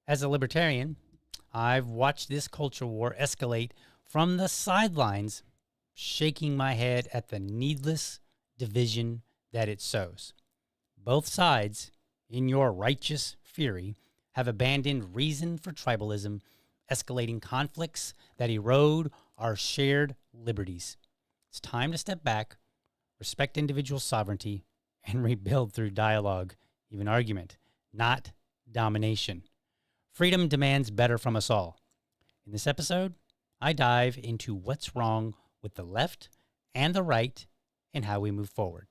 As a libertarian, I've watched this culture war escalate from the sidelines, shaking my head at the needless division that it sows. Both sides, in your righteous fury, have abandoned reason for tribalism, escalating conflicts that erode our shared liberties. It's time to step back, respect individual sovereignty, and rebuild through dialogue, even argument, not domination. Freedom demands better from us all. In this episode, I dive into what's wrong with the left and the right and how we move forward.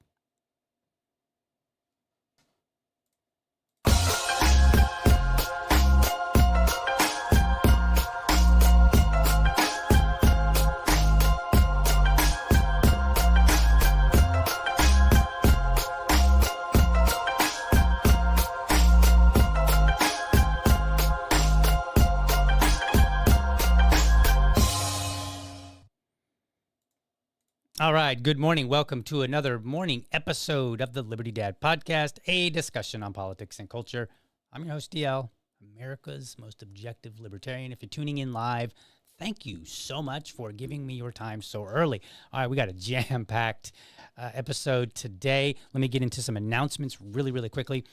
All right, good morning. Welcome to another morning episode of the Liberty Dad Podcast, a discussion on politics and culture. I'm your host, DL, America's most objective libertarian. If you're tuning in live, thank you so much for giving me your time so early. All right, we got a jam-packed episode today. Let me get into some announcements really quickly.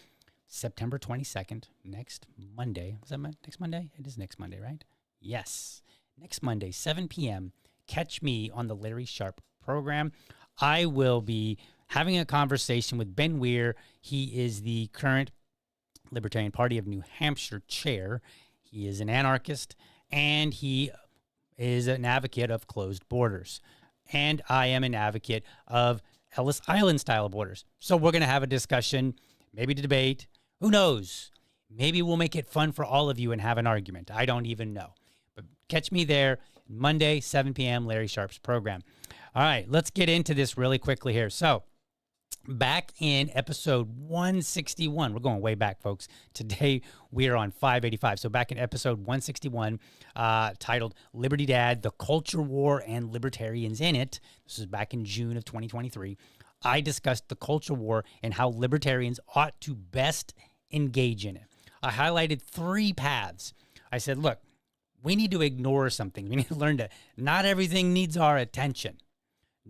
September 22nd, next Monday. Was that next Monday? It is next Monday, right? Yes. Next Monday, 7 p.m., catch me on the Larry Sharpe program. I will be having a conversation with Ben Weir. He is the current Libertarian Party of New Hampshire chair. He is an anarchist, and he is an advocate of closed borders. And I am an advocate of Ellis Island style borders. So we're going to have a discussion, maybe a debate. Who knows? Maybe we'll make it fun for all of you and have an argument. I don't even know. But catch me there Monday, 7 p.m., Larry Sharpe's program. All right, let's get into this really quickly here. So back in episode 161, we're going way back, folks. Today we are on 585. So back in episode 161, titled Liberty Dad, The Culture War and Libertarians in It. This is back in June of 2023. I discussed the culture war and how libertarians ought to best engage in it. I highlighted three paths. I said, look, we need to ignore something. We need to learn that not everything needs our attention.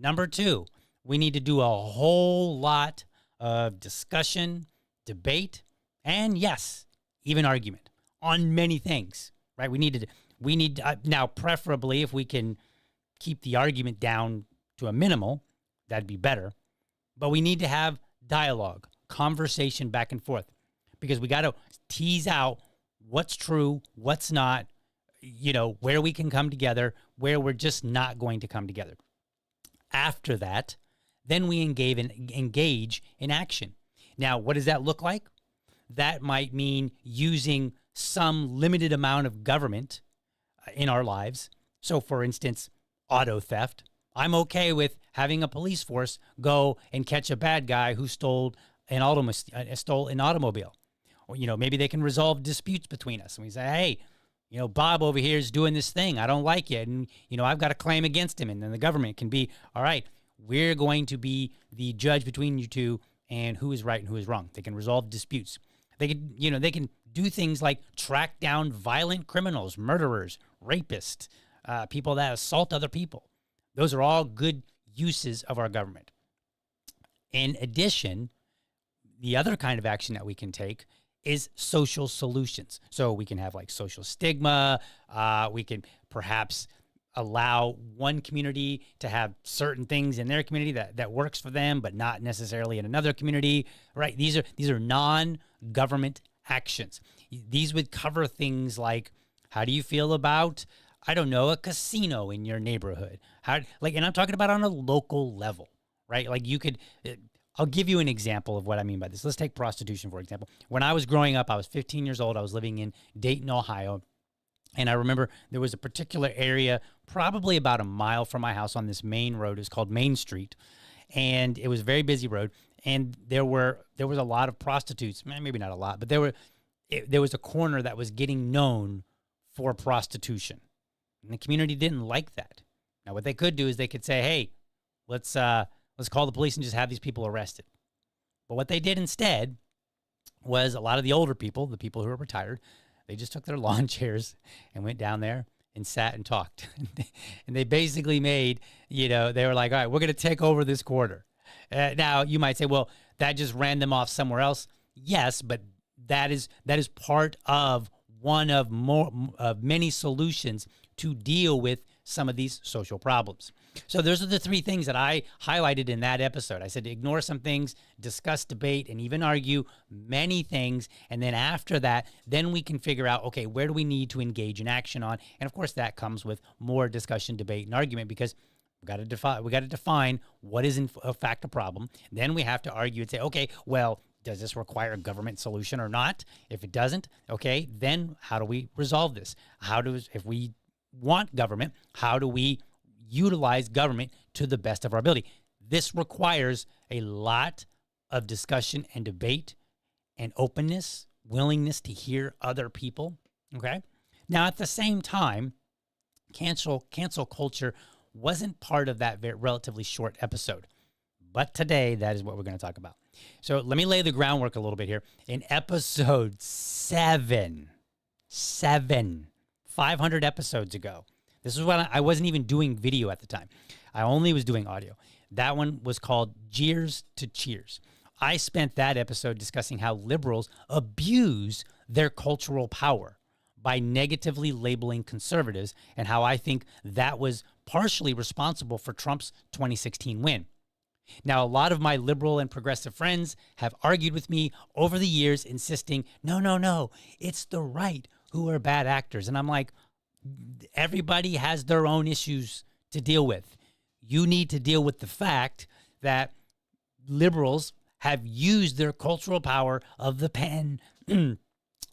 Number two, we need to do a whole lot of discussion, debate, and yes, even argument on many things, right? We need now, preferably if we can keep the argument down to a minimal, that'd be better. But we need to have dialogue, conversation back and forth, because we got to tease out what's true, what's not, where we can come together, where we're just not going to come together. After that, then we engage in action. Now, what does that look like? That might mean using some limited amount of government in our lives. So, for instance, auto theft. I'm okay with having a police force go and catch a bad guy who stole an automobile. Or, maybe they can resolve disputes between us. And we say, hey, Bob over here is doing this thing. I don't like it. And, I've got a claim against him. And then the government can be, all right, we're going to be the judge between you two and who is right and who is wrong. They can resolve disputes. They can do things like track down violent criminals, murderers, rapists, people that assault other people. Those are all good uses of our government. In addition, the other kind of action that we can take is social solutions. So we can have like social stigma. We can perhaps allow one community to have certain things in their community that works for them, but not necessarily in another community, right? These are non-government actions. These would cover things like, how do you feel about, I don't know, a casino in your neighborhood? And I'm talking about on a local level, right? Like you could, I'll give you an example of what I mean by this. Let's take prostitution, for example. When I was growing up, I was 15 years old. I was living in Dayton, Ohio. And I remember there was a particular area, probably about a mile from my house on this main road. It's called Main Street. And it was a very busy road. And there was a lot of prostitutes. Maybe not a lot, but there was a corner that was getting known for prostitution. And the community didn't like that. Now, what they could do is they could say, hey, let's call the police and just have these people arrested. But what they did instead was a lot of the older people, the people who were retired, They just took their lawn chairs and went down there and sat and talked. And they basically made, they were like, all right, we're going to take over this quarter. Now, you might say, well, that just ran them off somewhere else. Yes, but that is part of one of many solutions to deal with some of these social problems. So those are the three things that I highlighted in that episode. I said ignore some things, discuss, debate, and even argue many things. And then after that, then we can figure out, okay, where do we need to engage in action on? And of course, that comes with more discussion, debate, and argument, because we got to define what is in fact a problem. Then we have to argue and say, okay, well, does this require a government solution or not? If it doesn't, okay, then how do we resolve this? If we want government, how do we utilize government to the best of our ability? This requires a lot of discussion and debate and openness, willingness to hear other people, okay? Now, at the same time, cancel culture wasn't part of that relatively short episode. But today, that is what we're going to talk about. So let me lay the groundwork a little bit here. In episode 7, 500 episodes ago, this is when I wasn't even doing video at the time. I only was doing audio. That one was called Jeers to Cheers. I spent that episode discussing how liberals abuse their cultural power by negatively labeling conservatives, and how I think that was partially responsible for Trump's 2016 win. Now, a lot of my liberal and progressive friends have argued with me over the years, insisting, no, it's the right who are bad actors. And I'm like, everybody has their own issues to deal with. You need to deal with the fact that liberals have used their cultural power of the pen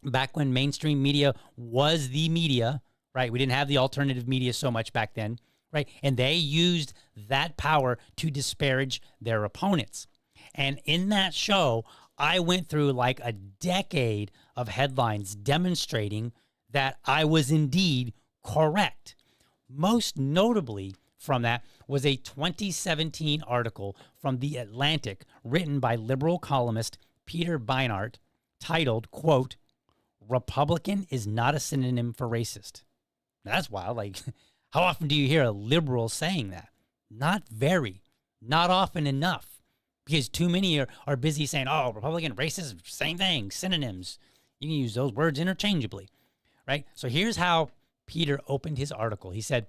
back when mainstream media was the media, right? We didn't have the alternative media so much back then, right? And they used that power to disparage their opponents. And in that show, I went through like a decade of headlines demonstrating that I was indeed correct. Most notably from that was a 2017 article from The Atlantic written by liberal columnist Peter Beinart titled, quote, "Republican is not a synonym for racist." That's wild. Like, how often do you hear a liberal saying that? Not very. Not often enough. Because too many are busy saying, oh, Republican, racist, same thing, synonyms. You can use those words interchangeably, right? So here's how Peter opened his article. He said,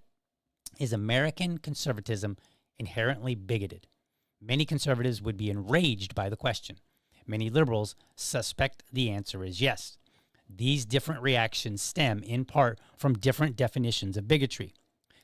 "Is American conservatism inherently bigoted? Many conservatives would be enraged by the question. Many liberals suspect the answer is yes. These different reactions stem, in part, from different definitions of bigotry.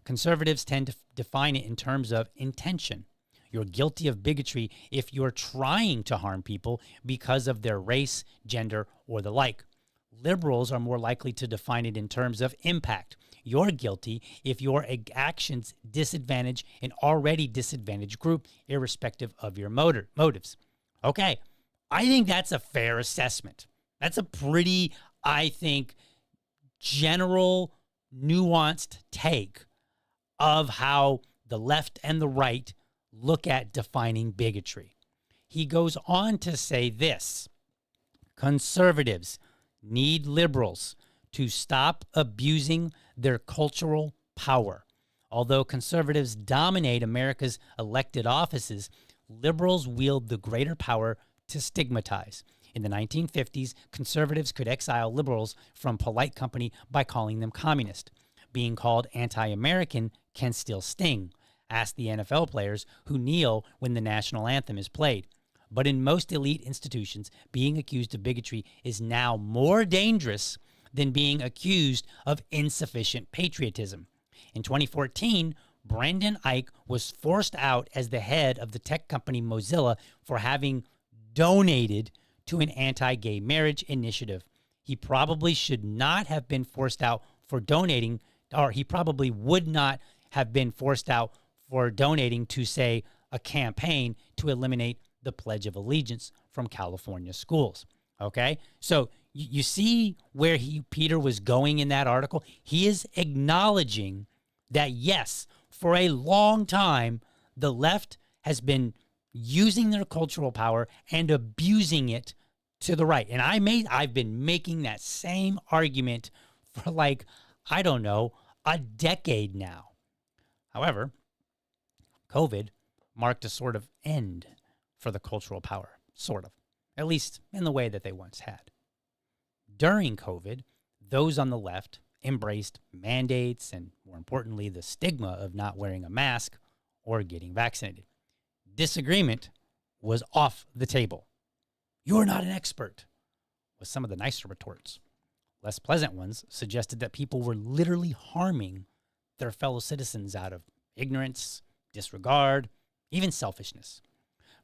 Conservatives tend to define it in terms of intention. You're guilty of bigotry if you're trying to harm people because of their race, gender, or the like. Liberals are more likely to define it in terms of impact. You're guilty if your actions disadvantage an already disadvantaged group, irrespective of your motives." Okay, I think that's a fair assessment. That's a pretty, I think, general, nuanced take of how the left and the right look at defining bigotry. He goes on to say this: "Conservatives need liberals to stop abusing their cultural power. Although conservatives dominate America's elected offices, liberals wield the greater power to stigmatize. In the 1950s, conservatives could exile liberals from polite company by calling them communist. Being called anti-American can still sting. Ask the NFL players who kneel when the national anthem is played. But in most elite institutions, being accused of bigotry is now more dangerous than being accused of insufficient patriotism. In 2014, Brendan Eich was forced out as the head of the tech company Mozilla for having donated to an anti-gay marriage initiative. He probably should not have been forced out for donating, or he probably would not have been forced out for donating to, say, a campaign to eliminate the Pledge of Allegiance from California schools. Okay? So you see where Peter was going in that article? He is acknowledging that, yes, for a long time, the left has been using their cultural power and abusing it to the right. And I've been making that same argument for like, I don't know, a decade now. However, COVID marked a sort of end for the cultural power, sort of, at least in the way that they once had. During COVID, those on the left embraced mandates and, more importantly, the stigma of not wearing a mask or getting vaccinated. Disagreement was off the table. "You're not an expert," was some of the nicer retorts. Less pleasant ones suggested that people were literally harming their fellow citizens out of ignorance, disregard, even selfishness.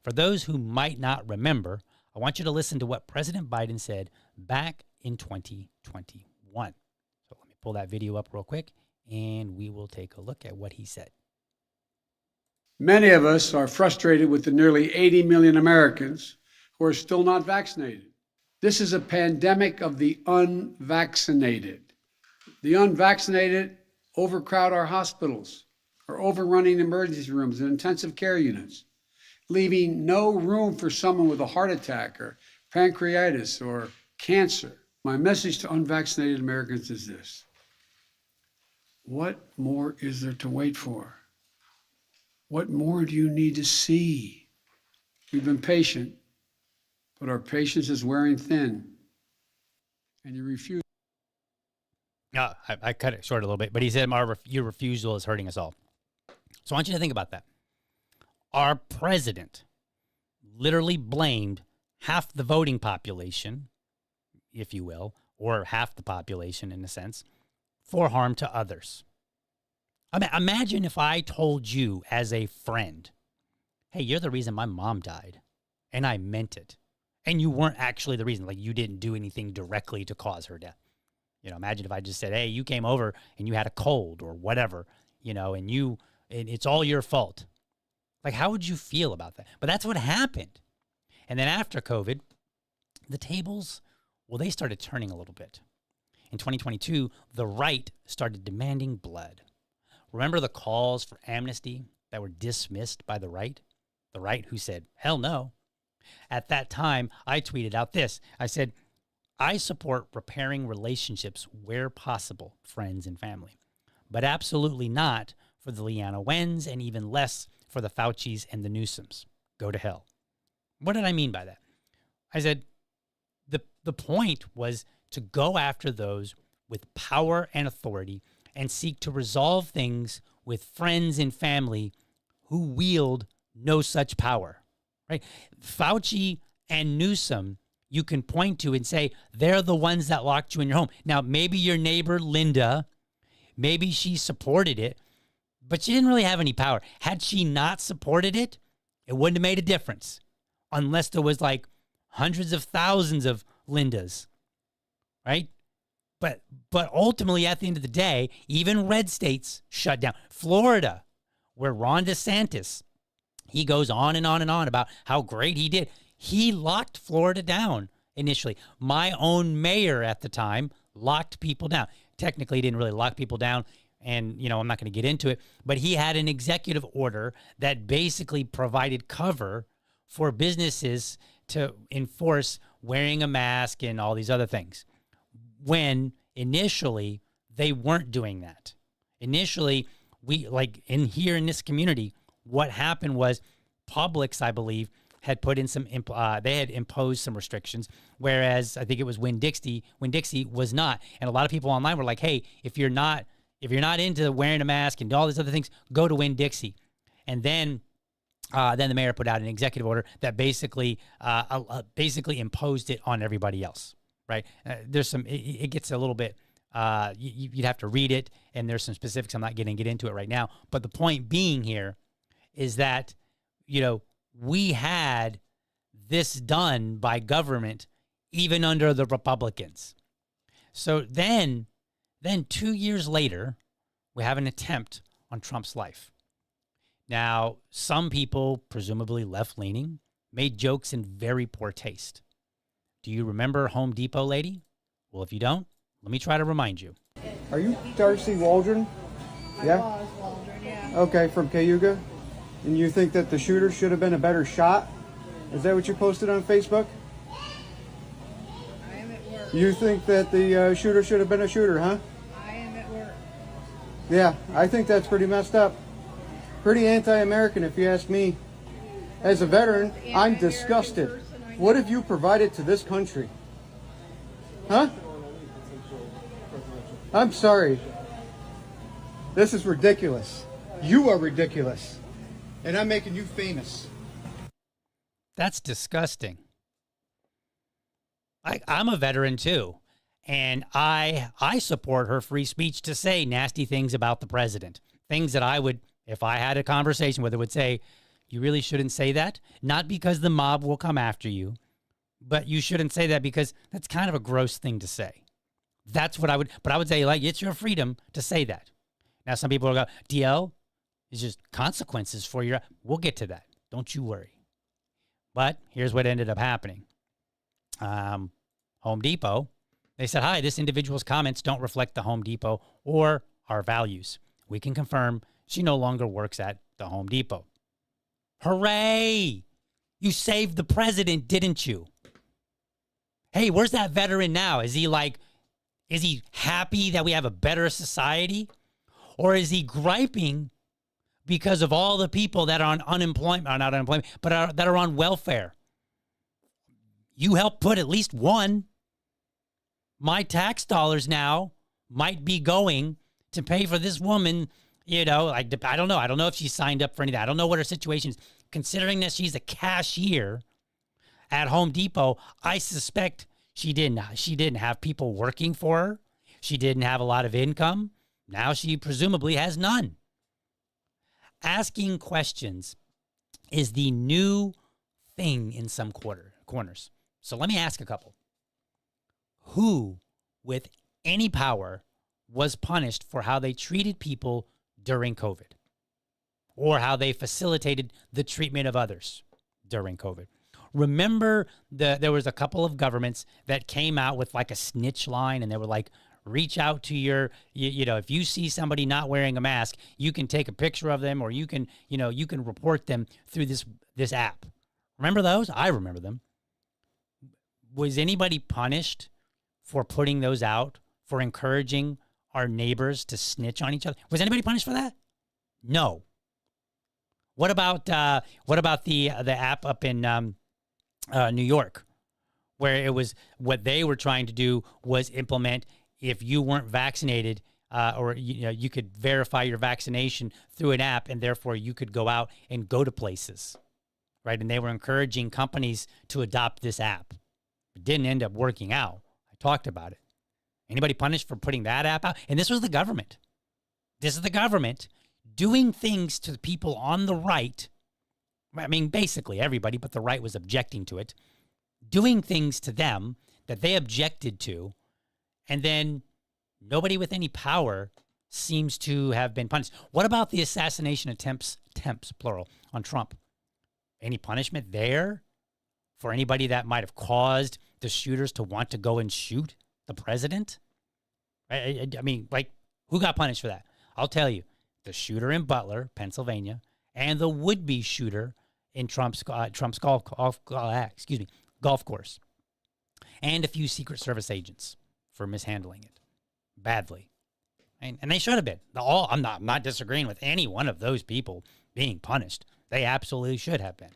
For those who might not remember, I want you to listen to what President Biden said back in 2021. So let me pull that video up real quick, and we will take a look at what he said. Many of us are frustrated with the nearly 80 million Americans who are still not vaccinated. This is a pandemic of the unvaccinated. The unvaccinated overcrowd our hospitals, are overrunning emergency rooms and intensive care units, leaving no room for someone with a heart attack or pancreatitis or cancer. My message to unvaccinated Americans is this: what more is there to wait for? What more do you need to see? We've been patient, but our patience is wearing thin, and you refuse. I cut it short a little bit, but he said your refusal is hurting us all. So I want you to think about that. Our president literally blamed half the voting population, if you will, or half the population in a sense, for harm to others. I mean, imagine if I told you as a friend, "Hey, you're the reason my mom died," and I meant it, and you weren't actually the reason, like you didn't do anything directly to cause her death. You know, imagine if I just said, "Hey, you came over and you had a cold or whatever, you know, and it's all your fault." Like, how would you feel about that? But that's what happened. And then after COVID, the tables, well, they started turning a little bit. In 2022, the right started demanding blood. Remember the calls for amnesty that were dismissed by the right? The right who said, "Hell no." At that time, I tweeted out this. I said, "I support repairing relationships where possible, friends and family, but absolutely not for the Leana Wens and even less for the Faucis and the Newsoms. Go to hell." What did I mean by that? I said the point was to go after those with power and authority and seek to resolve things with friends and family who wield no such power, right? Fauci and Newsom, you can point to and say, they're the ones that locked you in your home. Now, maybe your neighbor, Linda, maybe she supported it, but she didn't really have any power. Had she not supported it, it wouldn't have made a difference unless there was like hundreds of thousands of Lindas, right? But ultimately, at the end of the day, even red states shut down. Florida, where Ron DeSantis, he goes on and on and on about how great he did. He locked Florida down initially. My own mayor at the time locked people down. Technically, he didn't really lock people down, and, you know, I'm not going to get into it, but he had an executive order that basically provided cover for businesses to enforce wearing a mask and all these other things, when initially they weren't doing that. Initially, we, like in this community, what happened was Publix, I believe, had put in some, they had imposed some restrictions, whereas I think it was Winn-Dixie was not. And a lot of people online were like, "Hey, if you're not into wearing a mask and all these other things, go to Winn-Dixie." And then the mayor put out an executive order that basically imposed it on everybody else, right? There's some, it gets a little bit, you'd have to read it, and there's some specifics. I'm not going to get into it right now. But the point being here is that, you know, we had this done by government even under the Republicans. So then 2 years later, we have an attempt on Trump's life. Now, some people, presumably left-leaning, made jokes in very poor taste. Do you remember Home Depot lady? Well, if you don't, let me try to remind you. Are you Darcy Waldron? Yeah? I was Waldron, yeah. Okay, from Cayuga? And you think that the shooter should have been a better shot? Is that what you posted on Facebook? You think that the shooter should have been a shooter, huh? I am at work. Yeah, I think that's pretty messed up. Pretty anti-American, if you ask me. As a veteran, I'm disgusted. What have you provided to this country? Huh? I'm sorry. This is ridiculous. You are ridiculous. And I'm making you famous. That's disgusting. I'm a veteran too, and I support her free speech to say nasty things about the president. Things that I would, if I had a conversation with her, would say, you really shouldn't say that. Not because the mob will come after you, but you shouldn't say that because that's kind of a gross thing to say. That's what I would, but I would say, like, it's your freedom to say that. Now, some people will go, DL, it's just consequences for your, we'll get to that. Don't you worry. But here's what ended up happening. Home Depot, they said, hi, this individual's comments don't reflect the Home Depot or our values. We can confirm she no longer works at the Home Depot. Hooray! You saved the president, didn't you? Hey, where's that veteran now? Is he happy that we have a better society? Or is he griping because of all the people that are on unemployment, or not unemployment, but that are on welfare? You helped put at least one. My tax dollars now might be going to pay for this woman, I don't know. I don't know if she signed up for anything. I don't know what her situation is. Considering that she's a cashier at Home Depot, I suspect she didn't have people working for her. She didn't have a lot of income. Now she presumably has none. Asking questions is the new thing in some corners. So let me ask a couple. Who, with any power, was punished for how they treated people during COVID? Or how they facilitated the treatment of others during COVID? Remember, there was a couple of governments that came out with like a snitch line, and they were like, reach out to your, if you see somebody not wearing a mask, you can take a picture of them, or you can report them through this app. Remember those? I remember them. Was anybody punished for putting those out, for encouraging our neighbors to snitch on each other? Was anybody punished for that? No. What about the app up in New York, where it was, what they were trying to do was implement, if you weren't vaccinated, or you could verify your vaccination through an app, and therefore you could go out and go to places, right? And they were encouraging companies to adopt this app. It didn't end up working out. I talked about it. Anybody punished for putting that app out? And this was the government. This is the government doing things to the people on the right. I mean, basically everybody, but the right was objecting to it. Doing things to them that they objected to. And then nobody with any power seems to have been punished. What about the assassination attempts, plural, on Trump? Any punishment there for anybody that might have caused the shooters to want to go and shoot the president? I mean, like, who got punished for that? I'll tell you, the shooter in Butler, Pennsylvania, and the would-be shooter in Trump's golf course, and a few Secret Service agents for mishandling it badly. And they should have been. I'm not disagreeing with any one of those people being punished. They absolutely should have been.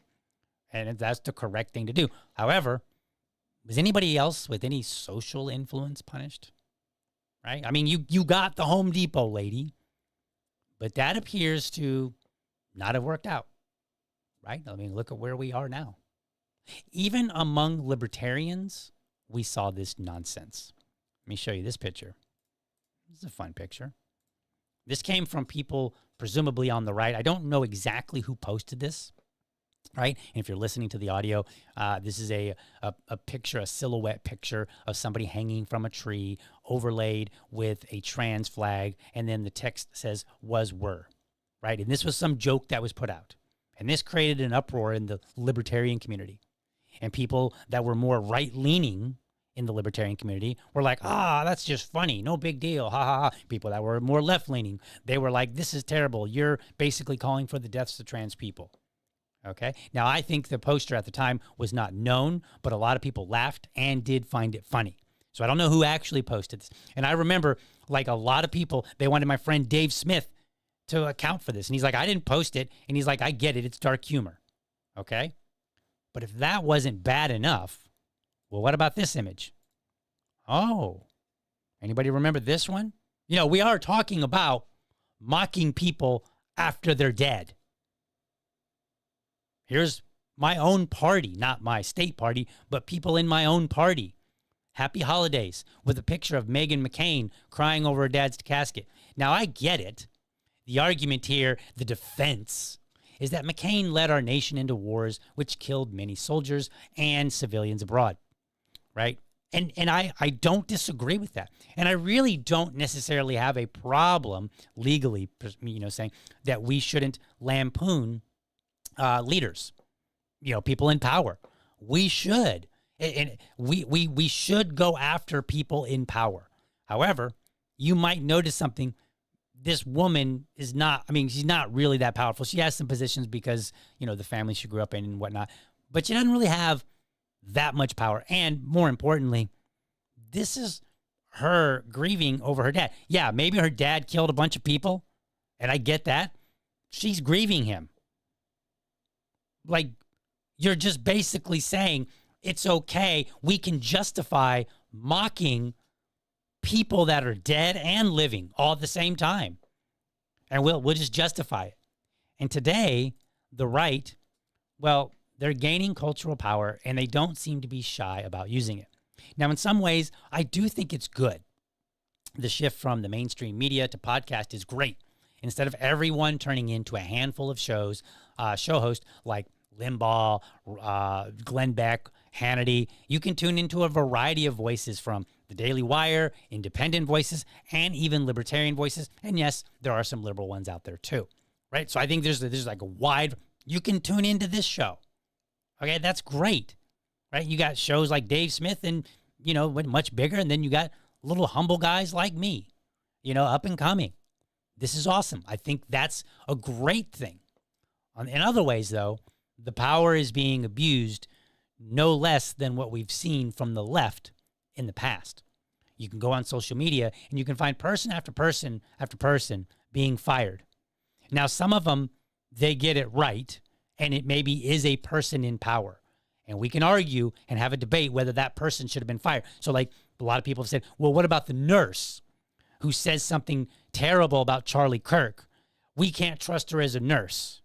And that's the correct thing to do. However, was anybody else with any social influence punished? Right? I mean, you got the Home Depot lady, but that appears to not have worked out. Right? I mean, look at where we are now. Even among libertarians, we saw this nonsense. Let me show you this picture. This is a fun picture. This came from people presumably on the right. I don't know exactly who posted this, right? And if you're listening to the audio, this is a picture, a silhouette picture of somebody hanging from a tree overlaid with a trans flag. And then the text says, were, right? And this was some joke that was put out. And this created an uproar in the libertarian community. And people that were more right-leaning in the libertarian community were like, that's just funny. No big deal. Ha, ha, ha. People that were more left-leaning, they were like, this is terrible. You're basically calling for the deaths of trans people. Okay? Now, I think the poster at the time was not known, but a lot of people laughed and did find it funny. So I don't know who actually posted this. And I remember, like, a lot of people, they wanted my friend Dave Smith to account for this. And he's like, I didn't post it. And he's like, I get it. It's dark humor. Okay? But if that wasn't bad enough, well, what about this image? Oh, anybody remember this one? You know, we are talking about mocking people after they're dead. Here's my own party, not my state party, but people in my own party. Happy holidays, with a picture of Meghan McCain crying over her dad's casket. Now, I get it. The argument here, the defense, is that McCain led our nation into wars which killed many soldiers and civilians abroad, right? And I don't disagree with that. And I really don't necessarily have a problem legally, saying that we shouldn't lampoon leaders, people in power. We should. And we should go after people in power. However, you might notice something. This woman is not, she's not really that powerful. She has some positions because, the family she grew up in and whatnot, but she doesn't really have that much power. And more importantly, this is her grieving over her dad. Yeah, maybe her dad killed a bunch of people, and I get that. She's grieving him. Like, you're just basically saying, it's okay. We can justify mocking people that are dead and living all at the same time. And we'll just justify it. And today, the right, well, they're gaining cultural power and they don't seem to be shy about using it. Now, in some ways, I do think it's good. The shift from the mainstream media to podcast is great. Instead of everyone turning into a handful of show hosts like Limbaugh, Glenn Beck, Hannity, you can tune into a variety of voices from the Daily Wire, independent voices, and even libertarian voices. And yes, there are some liberal ones out there too, right? So I think there's like a wide, you can tune into this show. Okay, that's great, right? You got shows like Dave Smith and, went much bigger. And then you got little humble guys like me, up and coming. This is awesome. I think that's a great thing. In other ways, though, the power is being abused no less than what we've seen from the left in the past. You can go on social media and you can find person after person after person being fired. Now, some of them, they get it right, and it maybe is a person in power. And we can argue and have a debate whether that person should have been fired. So, like, a lot of people have said, well, what about the nurse who says something terrible about Charlie Kirk? We can't trust her as a nurse.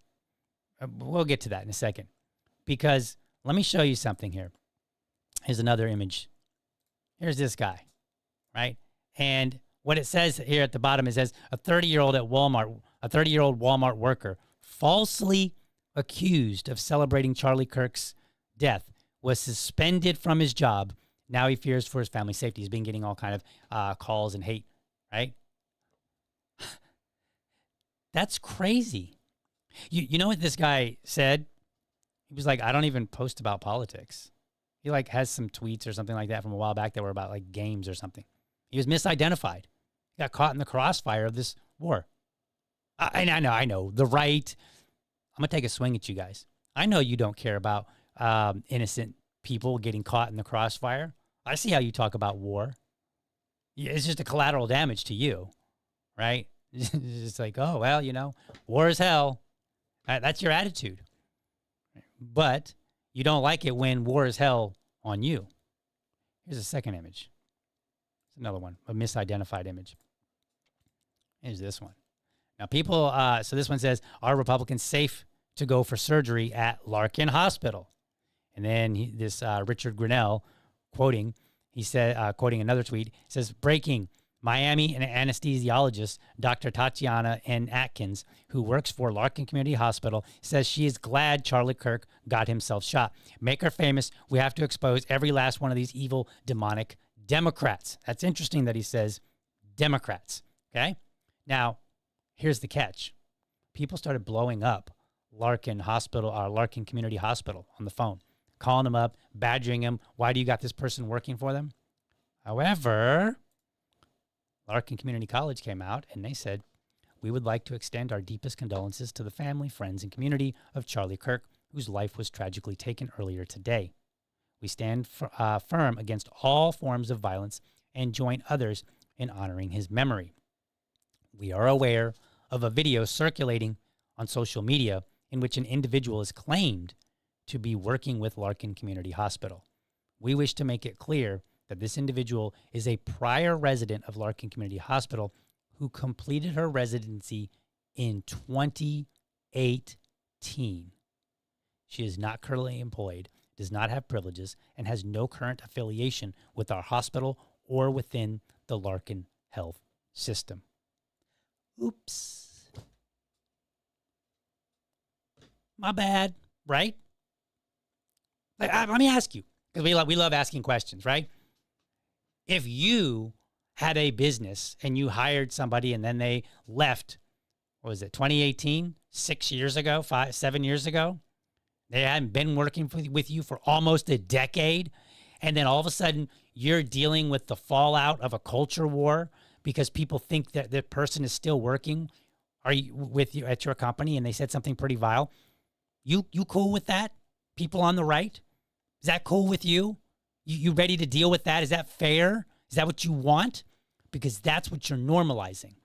We'll get to that in a second. Because let me show you something here. Here's another image. Here's this guy, right? And what it says here at the bottom, it says a 30-year-old Walmart worker falsely accused of celebrating Charlie Kirk's death was suspended from his job. Now he fears for his family's safety. He's been getting all kind of calls and hate, right? That's crazy. You know what this guy said? He was like, I don't even post about politics. He like has some tweets or something like that from a while back that were about like games or something. He was misidentified. He got caught in the crossfire of this war. I know. The right. I'm going to take a swing at you guys. I know you don't care about innocent people getting caught in the crossfire. I see how you talk about war. It's just a collateral damage to you, right? It's just like, oh, well, war is hell. That's your attitude. But you don't like it when war is hell on you. Here's a second image. It's another one, a misidentified image. Here's this one. Now, people, so this one says, are Republicans safe to go for surgery at Larkin Hospital? And then this Richard Grinnell quoting another tweet, says, breaking, Miami and anesthesiologist Dr. Tatiana N. Atkins, who works for Larkin Community Hospital, says she is glad Charlie Kirk got himself shot. Make her famous. We have to expose every last one of these evil, demonic Democrats. That's interesting that he says Democrats. Okay? Now, here's the catch. People started blowing up Larkin Community Hospital on the phone, calling them up, badgering them. Why do you got this person working for them? However, Larkin Community College came out and they said, we would like to extend our deepest condolences to the family, friends, and community of Charlie Kirk, whose life was tragically taken earlier today. We stand firm against all forms of violence and join others in honoring his memory. We are aware of a video circulating on social media in which an individual is claimed to be working with Larkin Community Hospital. We wish to make it clear that this individual is a prior resident of Larkin Community Hospital who completed her residency in 2018. She is not currently employed, does not have privileges, and has no current affiliation with our hospital or within the Larkin health system. Oops. My bad, right? Let me ask you, because we love asking questions, right? If you had a business and you hired somebody and then they left, what was it, 2018, 6 years ago, 7 years ago? They hadn't been working with you for almost a decade. And then all of a sudden you're dealing with the fallout of a culture war because people think that the person is still working with you at your company and they said something pretty vile. You cool with that? People on the right? Is that cool with you? You ready to deal with that? Is that fair? Is that what you want? Because that's what you're normalizing.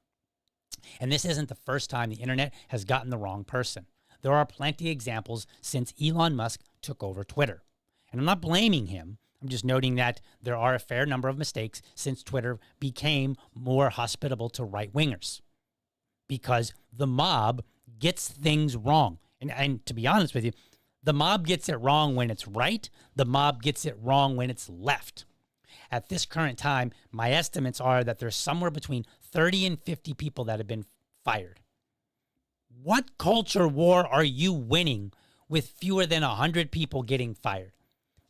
And this isn't the first time the internet has gotten the wrong person. There are plenty of examples since Elon Musk took over Twitter. And I'm not blaming him. I'm just noting that there are a fair number of mistakes since Twitter became more hospitable to right-wingers. Because the mob gets things wrong. And to be honest with you, the mob gets it wrong when it's right. The mob gets it wrong when it's left. At this current time, my estimates are that there's somewhere between 30 and 50 people that have been fired. What culture war are you winning with fewer than 100 people getting fired?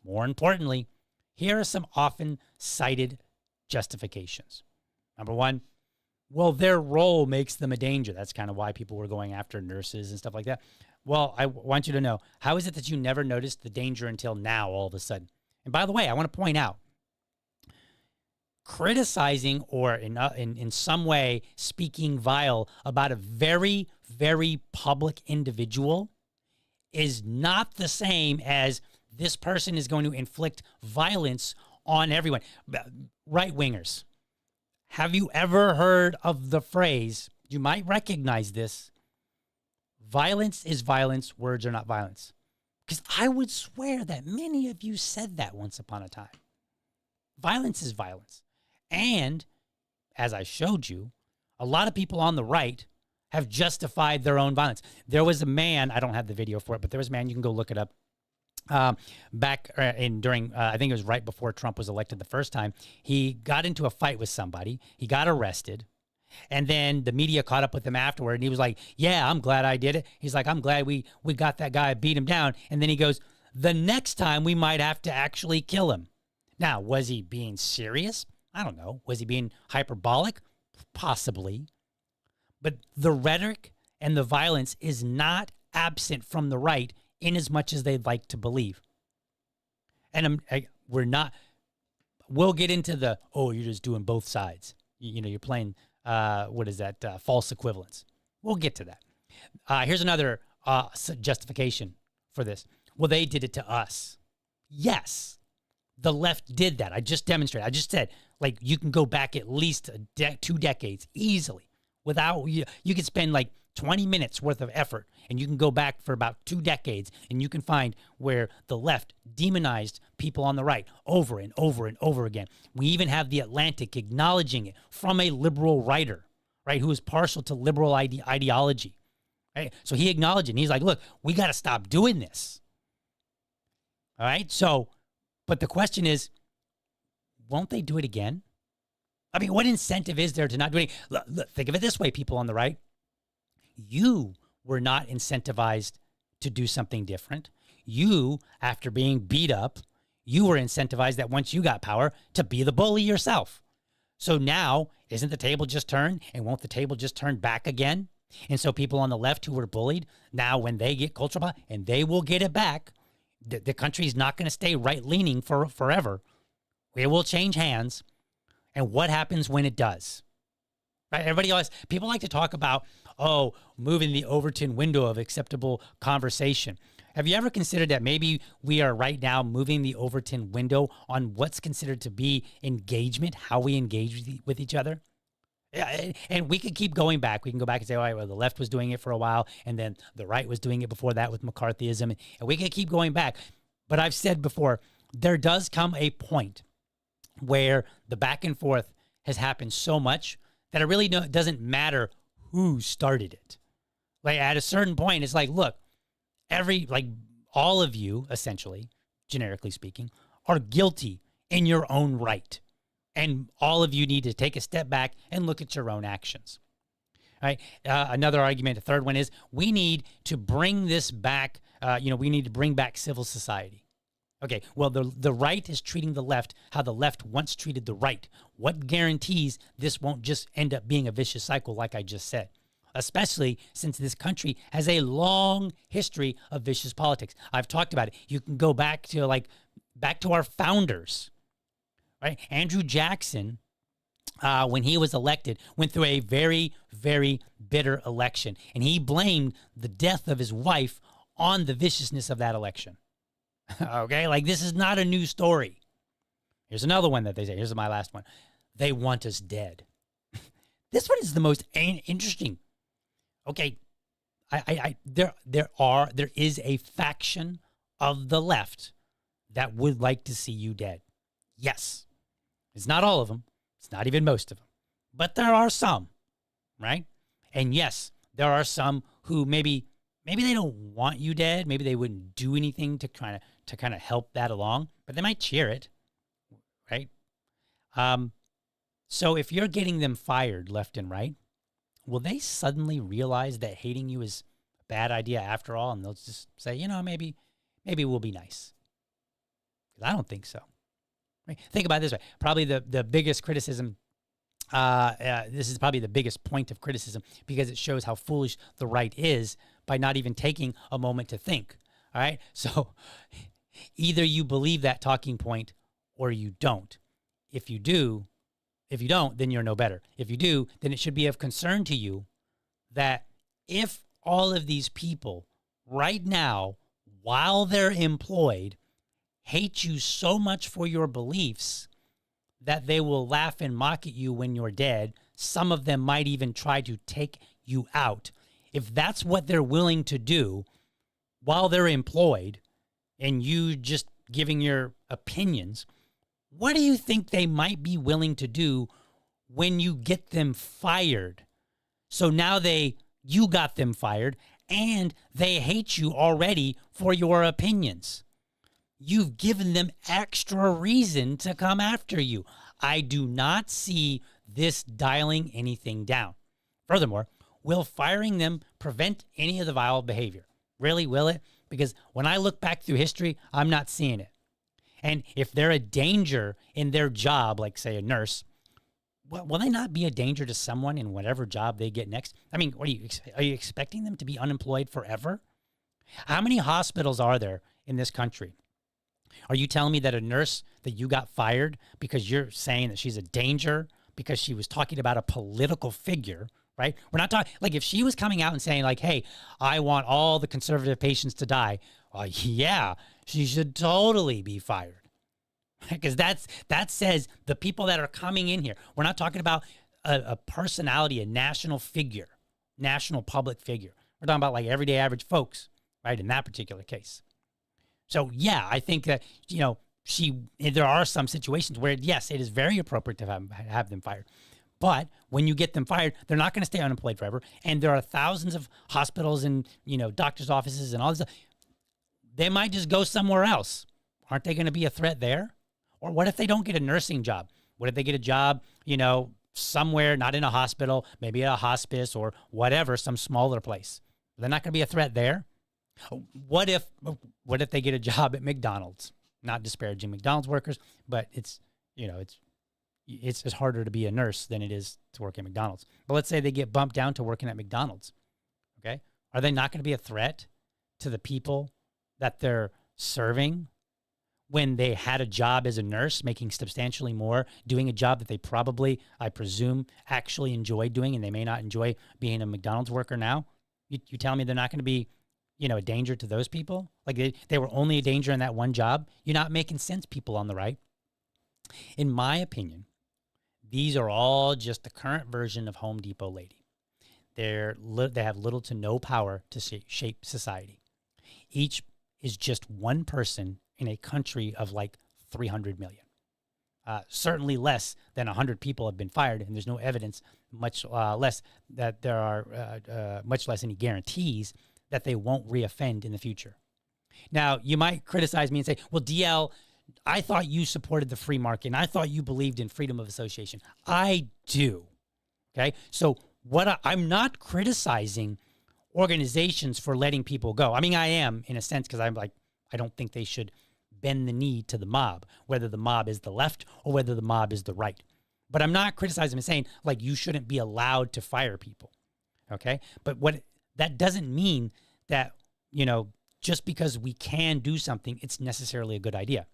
More importantly, here are some often cited justifications. Number one, well, their role makes them a danger. That's kind of why people were going after nurses and stuff like that. Well, I want you to know, how is it that you never noticed the danger until now all of a sudden? And by the way, I want to point out, criticizing or in some way speaking vile about a very, very public individual is not the same as this person is going to inflict violence on everyone. Right-wingers, have you ever heard of the phrase, you might recognize this, violence is violence, words are not violence? Because I would swear that many of you said that once upon a time. Violence is violence. And, as I showed you, a lot of people on the right have justified their own violence. There was a man, I don't have the video for it, but there was a man, you can go look it up, back during, I think it was right before Trump was elected the first time. He got into a fight with somebody. He got arrested. And then the media caught up with him afterward, and he was like, yeah, I'm glad I did it. He's like, I'm glad we got that guy, beat him down. And then he goes, the next time we might have to actually kill him. Now, was he being serious? I don't know. Was he being hyperbolic? Possibly. But the rhetoric and the violence is not absent from the right in as much as they'd like to believe. And we'll get into the, you're just doing both sides. You're playing, false equivalence. We'll get to that. Here's another justification for this. Well, they did it to us. Yes, the left did that. I just demonstrated. I just said, you can go back at least 2 decades easily without, you could spend 20 minutes worth of effort and you can go back for about 2 decades and you can find where the left demonized people on the right over and over and over again. We even have The Atlantic acknowledging it from a liberal writer, right, who is partial to liberal ideology. Right? So he acknowledged it and he's like, look, we got to stop doing this. All right. So, but the question is, won't they do it again? I mean, what incentive is there to not do it? Look, think of it this way, people on the right. You were not incentivized to do something different. You, after being beat up, you were incentivized that once you got power to be the bully yourself. So now, isn't the table just turned? And won't the table just turn back again? And so people on the left who were bullied, now when they get cultural power, and they will get it back, the country's not going to stay right-leaning forever. It will change hands. And what happens when it does? Right? People like to talk about, moving the Overton window of acceptable conversation. Have you ever considered that maybe we are right now moving the Overton window on what's considered to be engagement, how we engage with each other? Yeah, and we could keep going back. We can go back and say, all right, well, the left was doing it for a while, and then the right was doing it before that with McCarthyism, and we could keep going back. But I've said before, there does come a point where the back and forth has happened so much that it really doesn't matter who started it. Like at a certain point, it's like, look, all of you, essentially, generically speaking, are guilty in your own right. And all of you need to take a step back and look at your own actions. Right? Another argument, a third one is we need to bring this back. We need to bring back civil society. Okay, well, the right is treating the left how the left once treated the right. What guarantees this won't just end up being a vicious cycle like I just said? Especially since this country has a long history of vicious politics. I've talked about it. You can go back to our founders. Right? Andrew Jackson, when he was elected, went through a very, very bitter election. And he blamed the death of his wife on the viciousness of that election. Okay? Like, this is not a new story. Here's another one that they say. Here's my last one. They want us dead. This one is the most interesting. Okay. There is a faction of the left that would like to see you dead. Yes. It's not all of them. It's not even most of them. But there are some, right? And yes, there are some who maybe they don't want you dead. Maybe they wouldn't do anything to kind of help that along, but they might cheer it, right? So if you're getting them fired left and right, will they suddenly realize that hating you is a bad idea after all, and they'll just say, maybe we'll be nice? Because I don't think so. Right? Think about it this way. Probably the biggest criticism, this is probably the biggest point of criticism because it shows how foolish the right is by not even taking a moment to think. All right? So either you believe that talking point or you don't. If you don't, then you're no better. If you do, then it should be of concern to you that if all of these people right now, while they're employed, hate you so much for your beliefs that they will laugh and mock at you when you're dead. Some of them might even try to take you out. If that's what they're willing to do while they're employed and you just giving your opinions, what do you think they might be willing to do when you get them fired? So now you got them fired and they hate you already for your opinions. You've given them extra reason to come after you. I do not see this dialing anything down. Furthermore, will firing them prevent any of the vile behavior? Really, will it? Because when I look back through history, I'm not seeing it. And if they're a danger in their job, like say a nurse, will they not be a danger to someone in whatever job they get next? I mean, are you expecting them to be unemployed forever? How many hospitals are there in this country? Are you telling me that a nurse that you got fired because you're saying that she's a danger because she was talking about a political figure, right? We're not talking, like if she was coming out and saying like, hey, I want all the conservative patients to die. Well, yeah, she should totally be fired. Because that says the people that are coming in here, we're not talking about a personality, a national figure, national public figure. We're talking about like everyday average folks, right? In that particular case. So yeah, I think that, there are some situations where yes, it is very appropriate to have them fired. But when you get them fired, they're not going to stay unemployed forever. And there are thousands of hospitals and, doctors' offices and all this stuff. They might just go somewhere else. Aren't they going to be a threat there? Or what if they don't get a nursing job? What if they get a job, somewhere, not in a hospital, maybe a hospice or whatever, some smaller place? They're not going to be a threat there. What if they get a job at McDonald's? Not disparaging McDonald's workers, but it's harder to be a nurse than it is to work at McDonald's. But let's say they get bumped down to working at McDonald's. Okay. Are they not going to be a threat to the people that they're serving when they had a job as a nurse, making substantially more, doing a job that they probably, I presume, actually enjoy doing, and they may not enjoy being a McDonald's worker now? You tell me they're not going to be a danger to those people. Like they were only a danger in that one job. You're not making sense, people on the right. In my opinion, these are all just the current version of Home Depot lady. They have little to no power to shape society. Each is just one person in a country of like 300 million. Certainly less than 100 people have been fired, and there's no evidence, much less that there are much less any guarantees that they won't reoffend in the future. Now, you might criticize me and say, well, DL, I thought you supported the free market, and I thought you believed in freedom of association. I do. Okay? So I'm not criticizing organizations for letting people go. I mean, I am in a sense, because I'm like, I don't think they should bend the knee to the mob, whether the mob is the left or whether the mob is the right. But I'm not criticizing and saying, like, you shouldn't be allowed to fire people. Okay? But that doesn't mean that, just because we can do something, it's necessarily a good idea.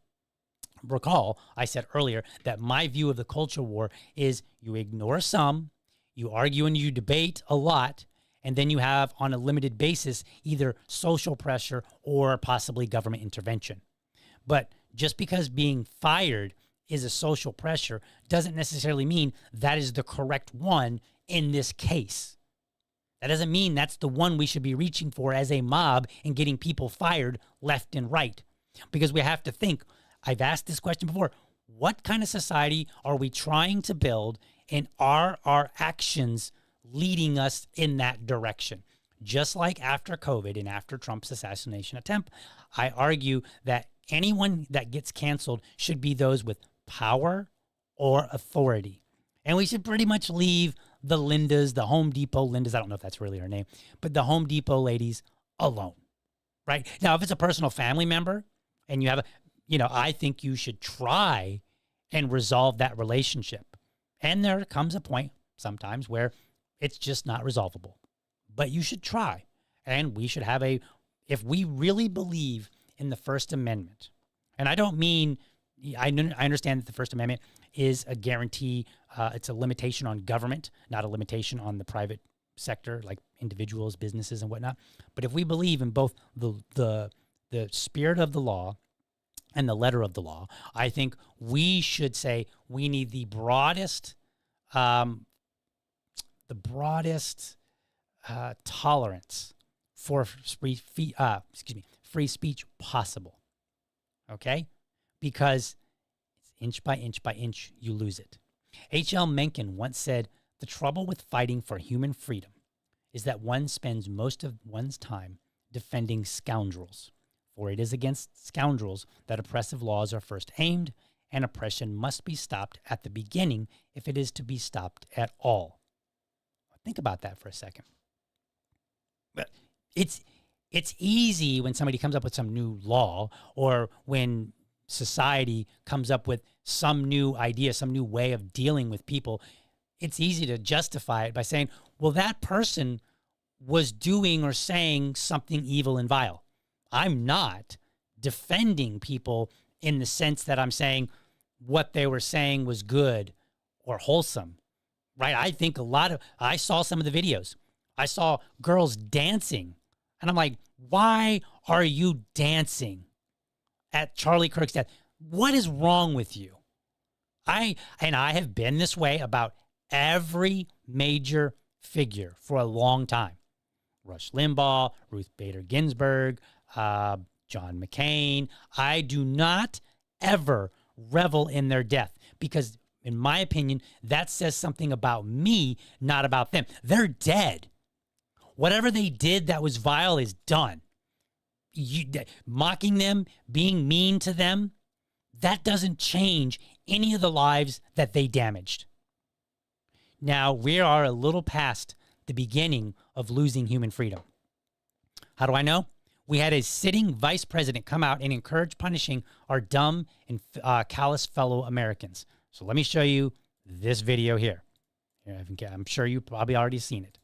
Recall, I said earlier that my view of the culture war is you ignore some, you argue and you debate a lot, and then you have, on a limited basis, either social pressure or possibly government intervention. But just because being fired is a social pressure doesn't necessarily mean that is the correct one in this case. That doesn't mean that's the one we should be reaching for as a mob and getting people fired left and right. Because we have to think, I've asked this question before, what kind of society are we trying to build, and are our actions leading us in that direction? Just like after COVID and after Trump's assassination attempt, I argue that anyone that gets canceled should be those with power or authority. And we should pretty much leave the Lindas, the Home Depot Lindas, I don't know if that's really her name, but the Home Depot ladies alone, right? Now, if it's a personal family member and you have I think you should try and resolve that relationship. And there comes a point sometimes where it's just not resolvable. But you should try. And we should have if we really believe in the First Amendment, and I don't mean, I understand that the First Amendment is a guarantee, it's a limitation on government, not a limitation on the private sector, like individuals, businesses, and whatnot. But if we believe in both the spirit of the law and the letter of the law, I think we should say we need the broadest tolerance for free speech possible. Okay? Because inch by inch, you lose it. H.L. Mencken once said, "The trouble with fighting for human freedom is that one spends most of one's time defending scoundrels. For it is against scoundrels that oppressive laws are first aimed, and oppression must be stopped at the beginning if it is to be stopped at all." Think about that for a second. But it's easy when somebody comes up with some new law, or when society comes up with some new idea, some new way of dealing with people. It's easy to justify it by saying, well, that person was doing or saying something evil and vile. I'm not defending people in the sense that I'm saying what they were saying was good or wholesome, right? I think I saw some of the videos. I saw girls dancing, and I'm like, why are you dancing at Charlie Kirk's death? What is wrong with you? I have been this way about every major figure for a long time. Rush Limbaugh, Ruth Bader Ginsburg, John McCain. I do not ever revel in their death because, in my opinion, that says something about me, not about them. They're dead. Whatever they did that was vile is done. Mocking them, being mean to them, that doesn't change any of the lives that they damaged. Now, we are a little past the beginning of losing human freedom. How do I know? We had a sitting vice president come out and encourage punishing our dumb and callous fellow Americans. So let me show you this video here. I'm sure you've probably already seen it.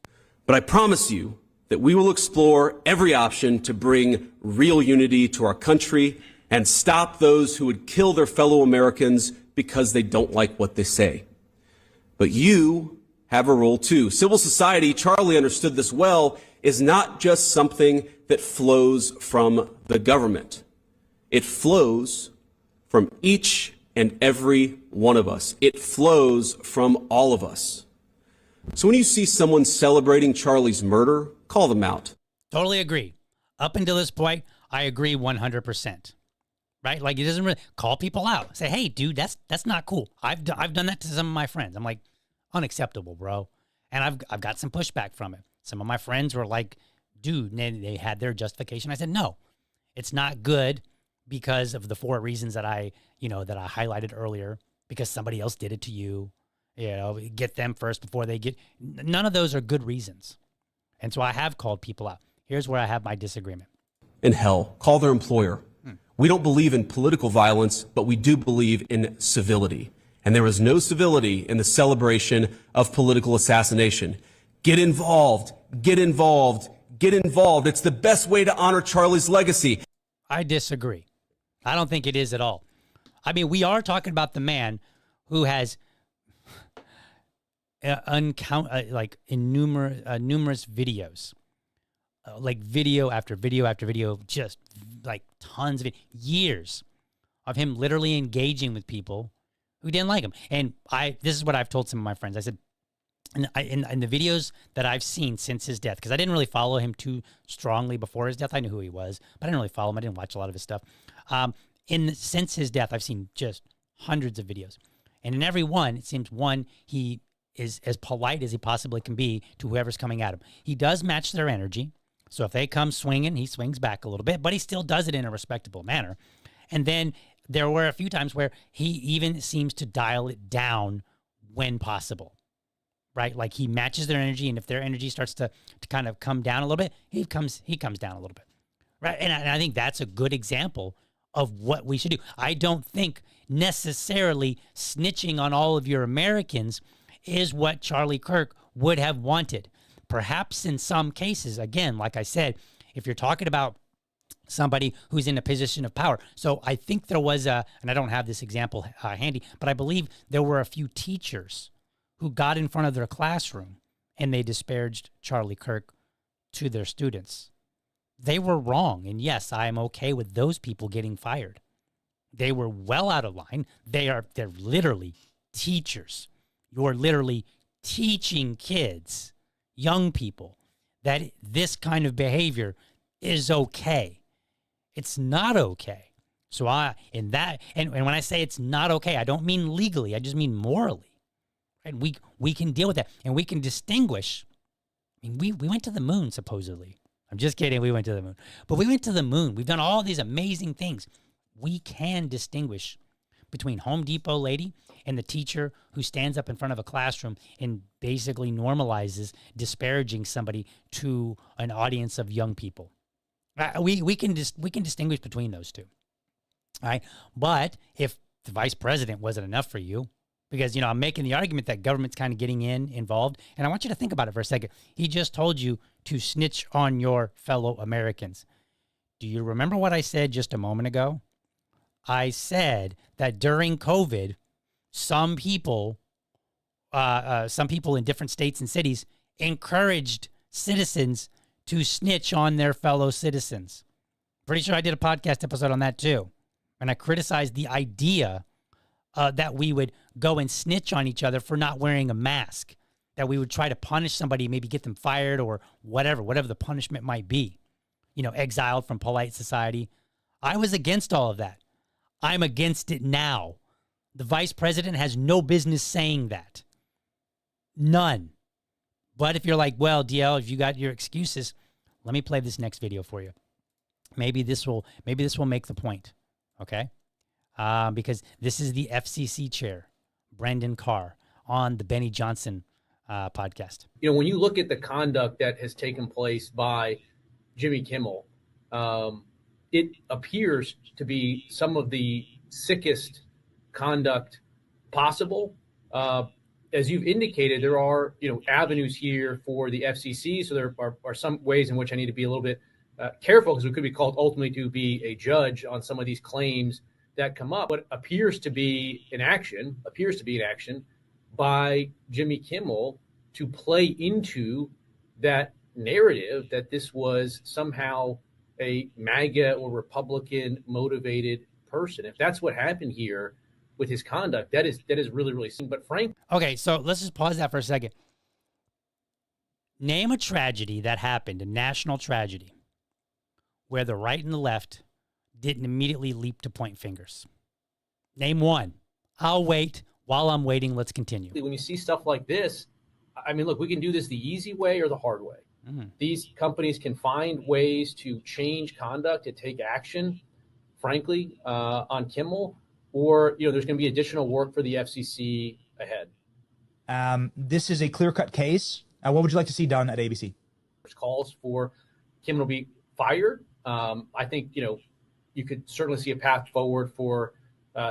But I promise you that we will explore every option to bring real unity to our country and stop those who would kill their fellow Americans because they don't like what they say. But you have a role too. Civil society, Charlie understood this well, is not just something that flows from the government. It flows from each and every one of us. It flows from all of us. So when you see someone celebrating Charlie's murder, call them out. Totally agree. Up until this point, I agree 100%. Right? Like, it doesn't really call people out. Say, hey, dude, that's not cool. I've done that to some of my friends. I'm like, unacceptable, bro. And I've got some pushback from it. Some of my friends were like, dude, and they had their justification. I said, no, it's not good because of the 4 reasons that I highlighted earlier, because somebody else did it to you. Get them first before they get. None of those are good reasons. And so I have called people out. Here's where I have my disagreement. And hell, call their employer. We don't believe in political violence, but we do believe in civility. And there is no civility in the celebration of political assassination. Get involved, get involved, get involved. It's the best way to honor Charlie's legacy. I disagree. I don't think it is at all. I mean, we are talking about the man who has numerous videos, like video after video after video, just like tons of years of him literally engaging with people who didn't like him. And this is what I've told some of my friends. I said, in the videos that I've seen since his death, because I didn't really follow him too strongly before his death. I knew who he was, but I didn't really follow him. I didn't watch a lot of his stuff. Since his death, I've seen just hundreds of videos. And in every one, it seems he is as polite as he possibly can be to whoever's coming at him. He does match their energy. So if they come swinging, he swings back a little bit, but he still does it in a respectable manner. And then there were a few times where he even seems to dial it down when possible, right? Like, he matches their energy, and if their energy starts to kind of come down a little bit, he comes down a little bit, right? And I think that's a good example of what we should do. I don't think necessarily snitching on all of your Americans is what Charlie Kirk would have wanted. Perhaps in some cases, again, like I said, if you're talking about somebody who's in a position of power. So I think there was and I don't have this example handy, but I believe there were a few teachers who got in front of their classroom and they disparaged Charlie Kirk to their students. They were wrong. And yes, I am okay with those people getting fired. They were well out of line. They're literally teachers. You're literally teaching kids, young people, that this kind of behavior is okay. It's not okay. So when I say it's not okay, I don't mean legally. I just mean morally. And we can deal with that, and we can distinguish. I mean, we went to the moon, supposedly. I'm just kidding. We went to the moon, but we went to the moon. We've done all these amazing things. We can distinguish between Home Depot lady and the teacher who stands up in front of a classroom and basically normalizes disparaging somebody to an audience of young people. We can distinguish between those two. All right. But if the vice president wasn't enough for you, because, I'm making the argument that government's kind of getting involved. And I want you to think about it for a second. He just told you to snitch on your fellow Americans. Do you remember what I said just a moment ago? I said that during COVID, some people in different states and cities encouraged citizens to snitch on their fellow citizens. Pretty sure I did a podcast episode on that too. And I criticized the idea that we would go and snitch on each other for not wearing a mask, that we would try to punish somebody, maybe get them fired or whatever the punishment might be, exiled from polite society. I was against all of that. I'm against it now. The vice president has no business saying that. None. But if you're like, well, DL, if you got your excuses, let me play this next video for you. Maybe this will make the point. Okay? Because this is the FCC chair, Brendan Carr, on the Benny Johnson podcast. When you look at the conduct that has taken place by Jimmy Kimmel, it appears to be some of the sickest conduct possible. As you've indicated, there are avenues here for the FCC. So there are some ways in which I need to be a little bit careful, because we could be called ultimately to be a judge on some of these claims that come up. What appears to be an action by Jimmy Kimmel to play into that narrative that this was somehow a MAGA or Republican motivated person. If that's what happened here with his conduct, that is really, really seen. But frankly, Okay, so let's just pause that for a second. Name a tragedy that happened, a national tragedy, where the right and the left didn't immediately leap to point fingers. Name one. I'll wait. While I'm waiting, let's continue. when you see stuff like this, I mean, look, we can do this the easy way or the hard way. These companies can find ways to change conduct, to take action, frankly, on Kimmel, or there's going to be additional work for the FCC ahead. This is a clear-cut case. What would you like to see done at ABC? There's calls for Kimmel to be fired. I think you could certainly see a path forward for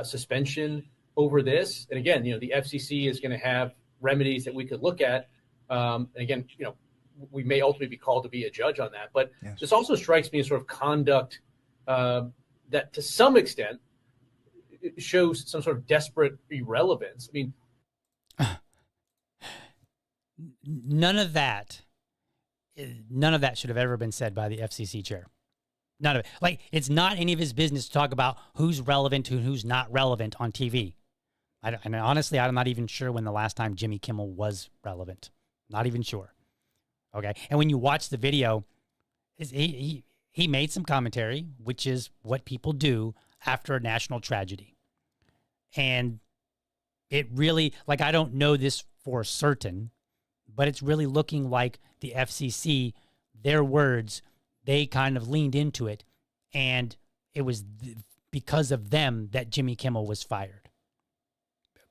suspension over this. And again, the FCC is going to have remedies that we could look at. And again, we may ultimately be called to be a judge on that. But Yes. This also strikes me as sort of conduct that to some extent it shows some sort of desperate irrelevance. I mean, None of that should have ever been said by the FCC chair. None of it. Like, it's not any of his business to talk about who's relevant and who's not relevant on TV. And honestly, I'm not even sure when the last time Jimmy Kimmel was relevant. Not even sure. Okay. And when you watch the video, he made some commentary, which is what people do after a national tragedy. And it really, like, I don't know this for certain, but it's really looking like the FCC, their words, they kind of leaned into it. And it was because of them that Jimmy Kimmel was fired.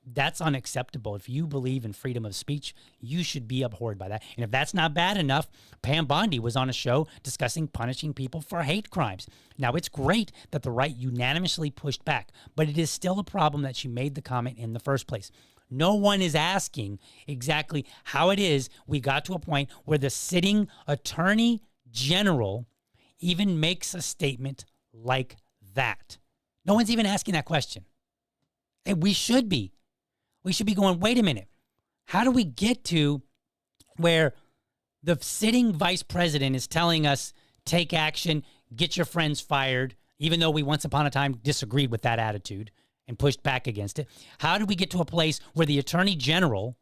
That's unacceptable. If you believe in freedom of speech, you should be abhorred by that. And if that's not bad enough, Pam Bondi was on a show discussing punishing people for hate crimes. Now, it's great that the right unanimously pushed back, but it is still a problem that she made the comment in the first place. No one is asking exactly how it is we got to a point where the sitting attorney general even makes a statement like that. No one's even asking that question. And we should be. We should be going, wait a minute. How do we get to where the sitting vice president is telling us, take action, get your friends fired, even though we once upon a time disagreed with that attitude and pushed back against it? How do we get to a place where the attorney general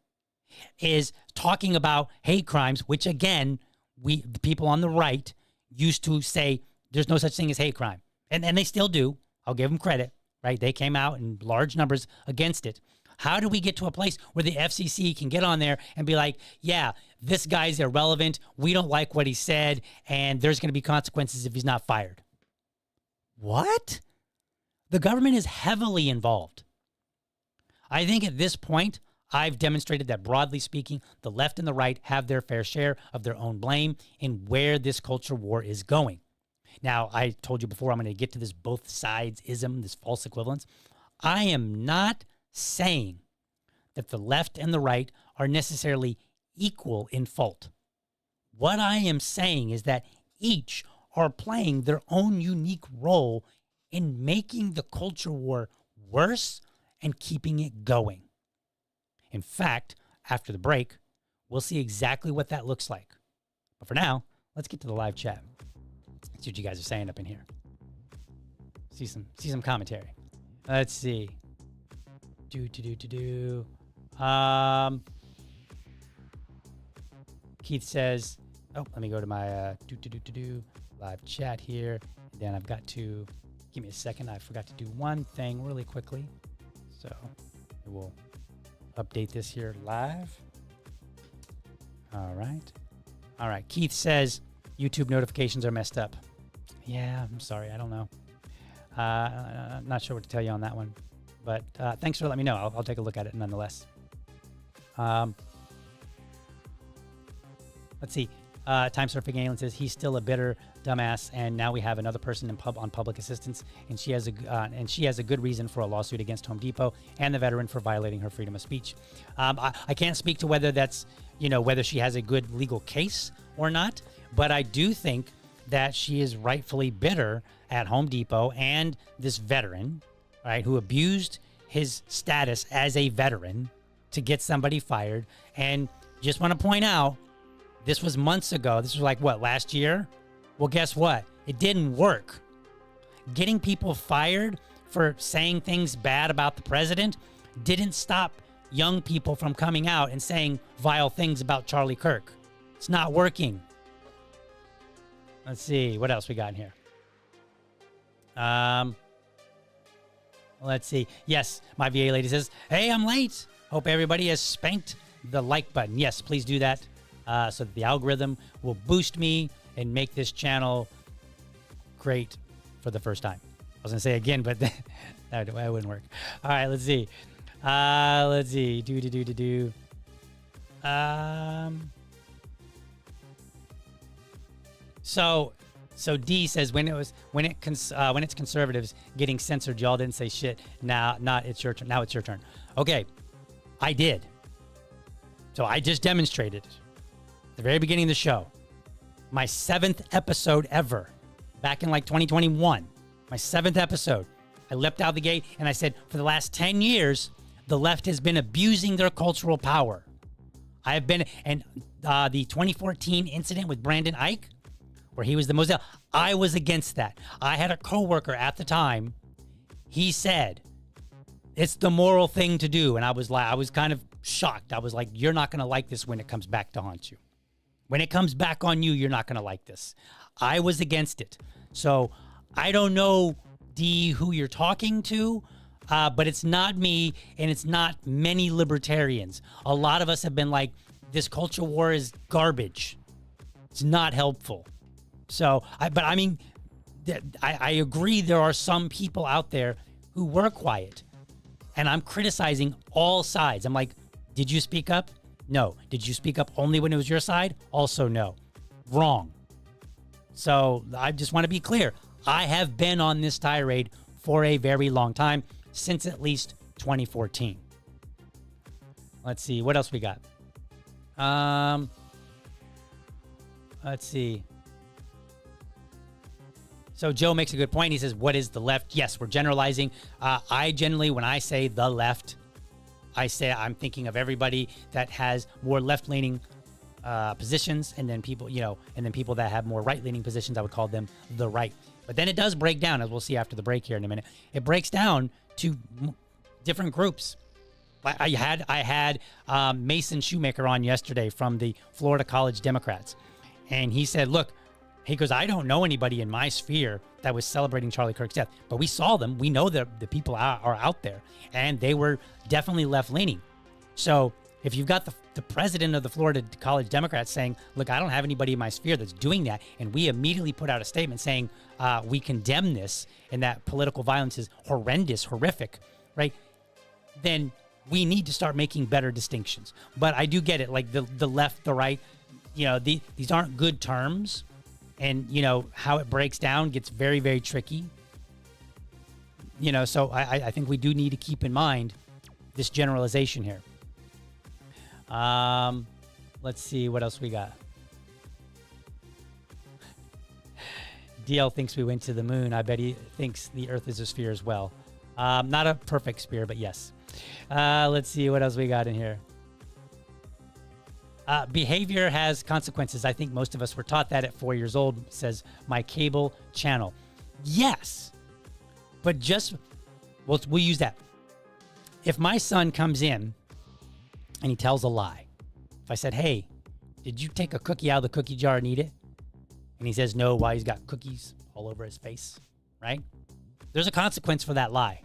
is talking about hate crimes, which again, the people on the right used to say there's no such thing as hate crime. And they still do. I'll give them credit, right? They came out in large numbers against it. How do we get to a place where the FCC can get on there and be like, yeah, this guy's irrelevant, we don't like what he said, and there's going to be consequences if he's not fired? What? The government is heavily involved. I think at this point, I've demonstrated that, broadly speaking, the left and the right have their fair share of their own blame in where this culture war is going. Now, I told you before, I'm going to get to this both sides-ism, this false equivalence. I am not saying that the left and the right are necessarily equal in fault. What I am saying is that each are playing their own unique role in making the culture war worse and keeping it going. In fact, after the break, we'll see exactly what that looks like. But for now, let's get to the live chat. See what you guys are saying up in here. See some commentary. Let's see. Keith says, let me go to my live chat here. And then I've got to, give me a second. I forgot to do one thing really quickly. So we'll update this here live. All right. Keith says YouTube notifications are messed up. Yeah, I'm sorry. I don't know. I'm not sure what to tell you on that one. But thanks for letting me know. I'll take a look at it nonetheless. Let's see. Time Surfing Alien says he's still a bitter dumbass, and now we have another person on public assistance, and she has a good reason for a lawsuit against Home Depot and the veteran for violating her freedom of speech. I can't speak to whether that's whether she has a good legal case or not, but I do think that she is rightfully bitter at Home Depot and this veteran, right, who abused his status as a veteran to get somebody fired. And just want to point out This was months ago. This was like, what, last year? Well, guess what? It didn't work. Getting people fired for saying things bad about the president didn't stop young people from coming out and saying vile things about Charlie Kirk. It's not working. Let's see. What else we got in here? Let's see. Yes, my VA lady says, hey, I'm late. Hope everybody has spanked the like button. Yes, please do that so that the algorithm will boost me and make this channel great for the first time. I was going to say again, but that wouldn't work. All right, let's see. Let's see. So D says when it's conservatives getting censored, y'all didn't say shit. Now it's your turn. Now it's your turn. Okay, I did. So I just demonstrated it at the very beginning of the show. My 7th episode ever, back in like 2021. My 7th episode. I leapt out the gate and I said, for the last 10 years, the left has been abusing their cultural power. I have been, and the 2014 incident with Brandon Ike, where he was the Moselle, I was against that. I had a coworker at the time. He said, it's the moral thing to do. And I was kind of shocked. I was like, you're not going to like this when it comes back to haunt you. When it comes back on you, you're not going to like this. I was against it. So I don't know, D, who you're talking to, but it's not me and it's not many libertarians. A lot of us have been like, this culture war is garbage. It's not helpful. So, I agree there are some people out there who were quiet. And I'm criticizing all sides. I'm like, did you speak up? No. Did you speak up only when it was your side? Also no. Wrong. So I just want to be clear. I have been on this tirade for a very long time, since at least 2014. Let's see. What else we got? Let's see. So Joe makes a good point. He says, what is the left? Yes, we're generalizing. I generally, when I say the left, I say I'm thinking of everybody that has more left-leaning positions, and then people, and then people that have more right-leaning positions, I would call them the right. But then it does break down, as we'll see after the break here in a minute. It breaks down to different groups. I had Mason Shoemaker on yesterday from the Florida College Democrats, and he said, look, he goes, I don't know anybody in my sphere that was celebrating Charlie Kirk's death, but we saw them. We know that the people are out there, and they were definitely left-leaning. So if you've got the president of the Florida College Democrats saying, look, I don't have anybody in my sphere that's doing that, and we immediately put out a statement saying we condemn this and that political violence is horrendous, horrific, right? Then we need to start making better distinctions. But I do get it, like the left, the right, these aren't good terms. And, how it breaks down gets very, very tricky. So I think we do need to keep in mind this generalization here. Let's see what else we got. DL thinks we went to the moon. I bet he thinks the Earth is a sphere as well. Not a perfect sphere, but yes. Let's see what else we got in here. Behavior has consequences. I think most of us were taught that at 4 years old, says my cable channel. Yes, but we'll use that. If my son comes in and he tells a lie, if I said, hey, did you take a cookie out of the cookie jar and eat it? And he says no, while he's got cookies all over his face, right? There's a consequence for that lie.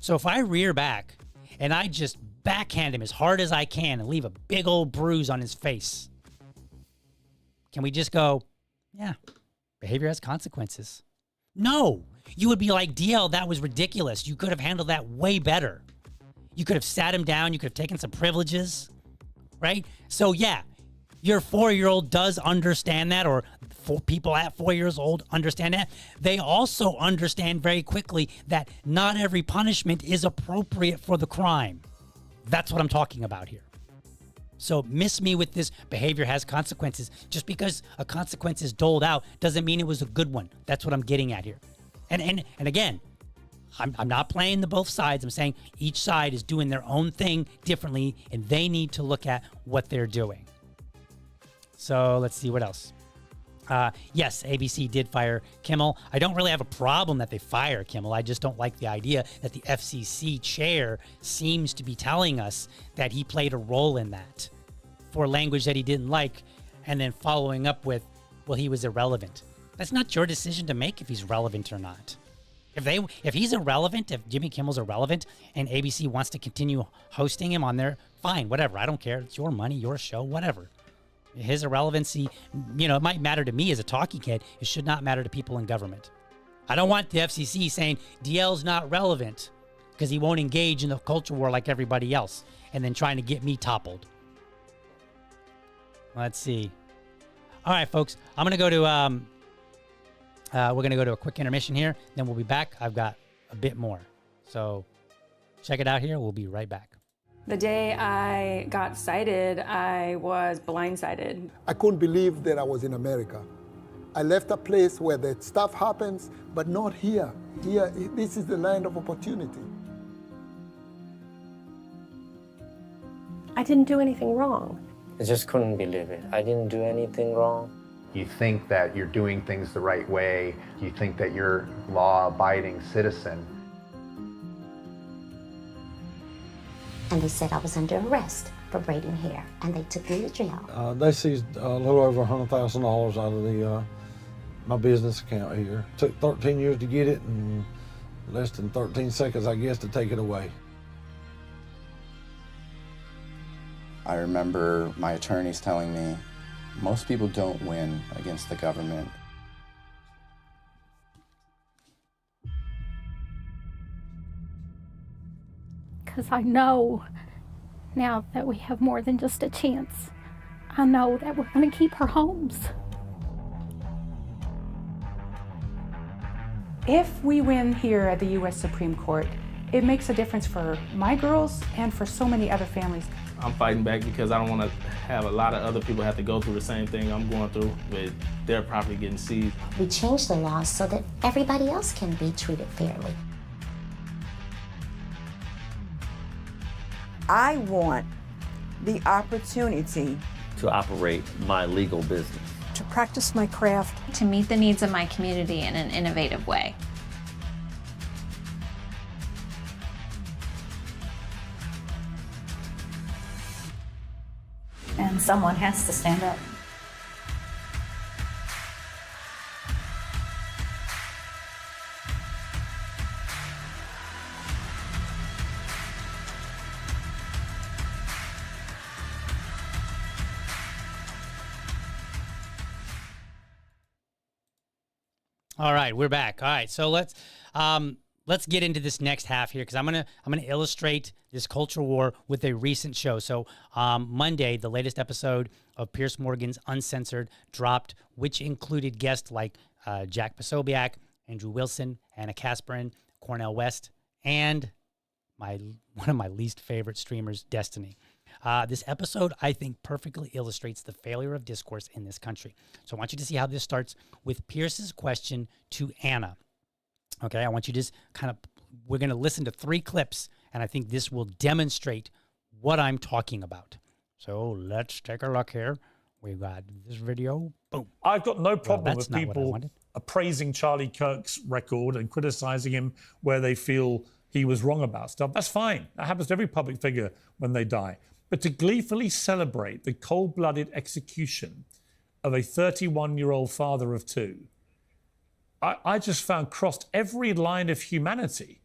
So if I rear back and I just backhand him as hard as I can and leave a big old bruise on his face, can we just go, yeah, behavior has consequences? No, you would be like, DL, that was ridiculous. You could have handled that way better. You could have sat him down. You could have taken some privileges, right? So yeah, your 4-year-old does understand that, or people at 4 years old understand that. They also understand very quickly that not every punishment is appropriate for the crime. That's what I'm talking about here. So miss me with this behavior has consequences. Just because a consequence is doled out doesn't mean it was a good one. That's what I'm getting at here. And again, I'm not playing the both sides. I'm saying each side is doing their own thing differently, and they need to look at what they're doing. So let's see what else. Yes, ABC did fire Kimmel. I don't really have a problem that they fire Kimmel. I just don't like the idea that the FCC chair seems to be telling us that he played a role in that for language that he didn't like, and then following up with, well, he was irrelevant. That's not your decision to make if he's relevant or not. If he's irrelevant, if Jimmy Kimmel's irrelevant and ABC wants to continue hosting him on there, fine, whatever. I don't care. It's your money, your show, whatever. His irrelevancy, it might matter to me as a talking head. It should not matter to people in government. I don't want the FCC saying DL's not relevant because he won't engage in the culture war like everybody else and then trying to get me toppled. Let's see. All right, folks, I'm going to go to, we're going to go to a quick intermission here. Then we'll be back. I've got a bit more. So check it out here. We'll be right back. The day I got cited, I was blindsided. I couldn't believe that I was in America. I left a place where that stuff happens, but not here. Here, this is the land of opportunity. I didn't do anything wrong. I just couldn't believe it. I didn't do anything wrong. You think that you're doing things the right way. You think that you're a law-abiding citizen. And they said I was under arrest for braiding hair, and they took me to jail. They seized a little over $100,000 out of the my business account here. Took 13 years to get it and less than 13 seconds, I guess, to take it away. I remember my attorneys telling me, most people don't win against the government. Because I know now that we have more than just a chance. I know that we're going to keep our homes. If we win here at the U.S. Supreme Court, it makes a difference for my girls and for so many other families. I'm fighting back because I don't want to have a lot of other people have to go through the same thing I'm going through with their property getting seized. We changed the laws so that everybody else can be treated fairly. I want the opportunity to operate my legal business, to practice my craft, to meet the needs of my community in an innovative way. And someone has to stand up. All right, we're back. All right, so let's get into this next half here because I'm gonna illustrate this culture war with a recent show. So Monday, the latest episode of Piers Morgan's Uncensored dropped, which included guests like Jack Posobiec, Andrew Wilson, Anna Kasparin, Cornel West, and one of my least favorite streamers, Destiny. This episode, I think, perfectly illustrates the failure of discourse in this country. So I want you to see how this starts with Pierce's question to Anna. Okay, I want you to just we're going to listen to 3 clips, and I think this will demonstrate what I'm talking about. So let's take a look here. We've got this video. Boom. I've got no problem with people appraising Charlie Kirk's record and criticizing him where they feel he was wrong about stuff. That's fine. That happens to every public figure when they die. But to gleefully celebrate the cold-blooded execution of a 31-year-old father of 2, I just found crossed every line of humanity.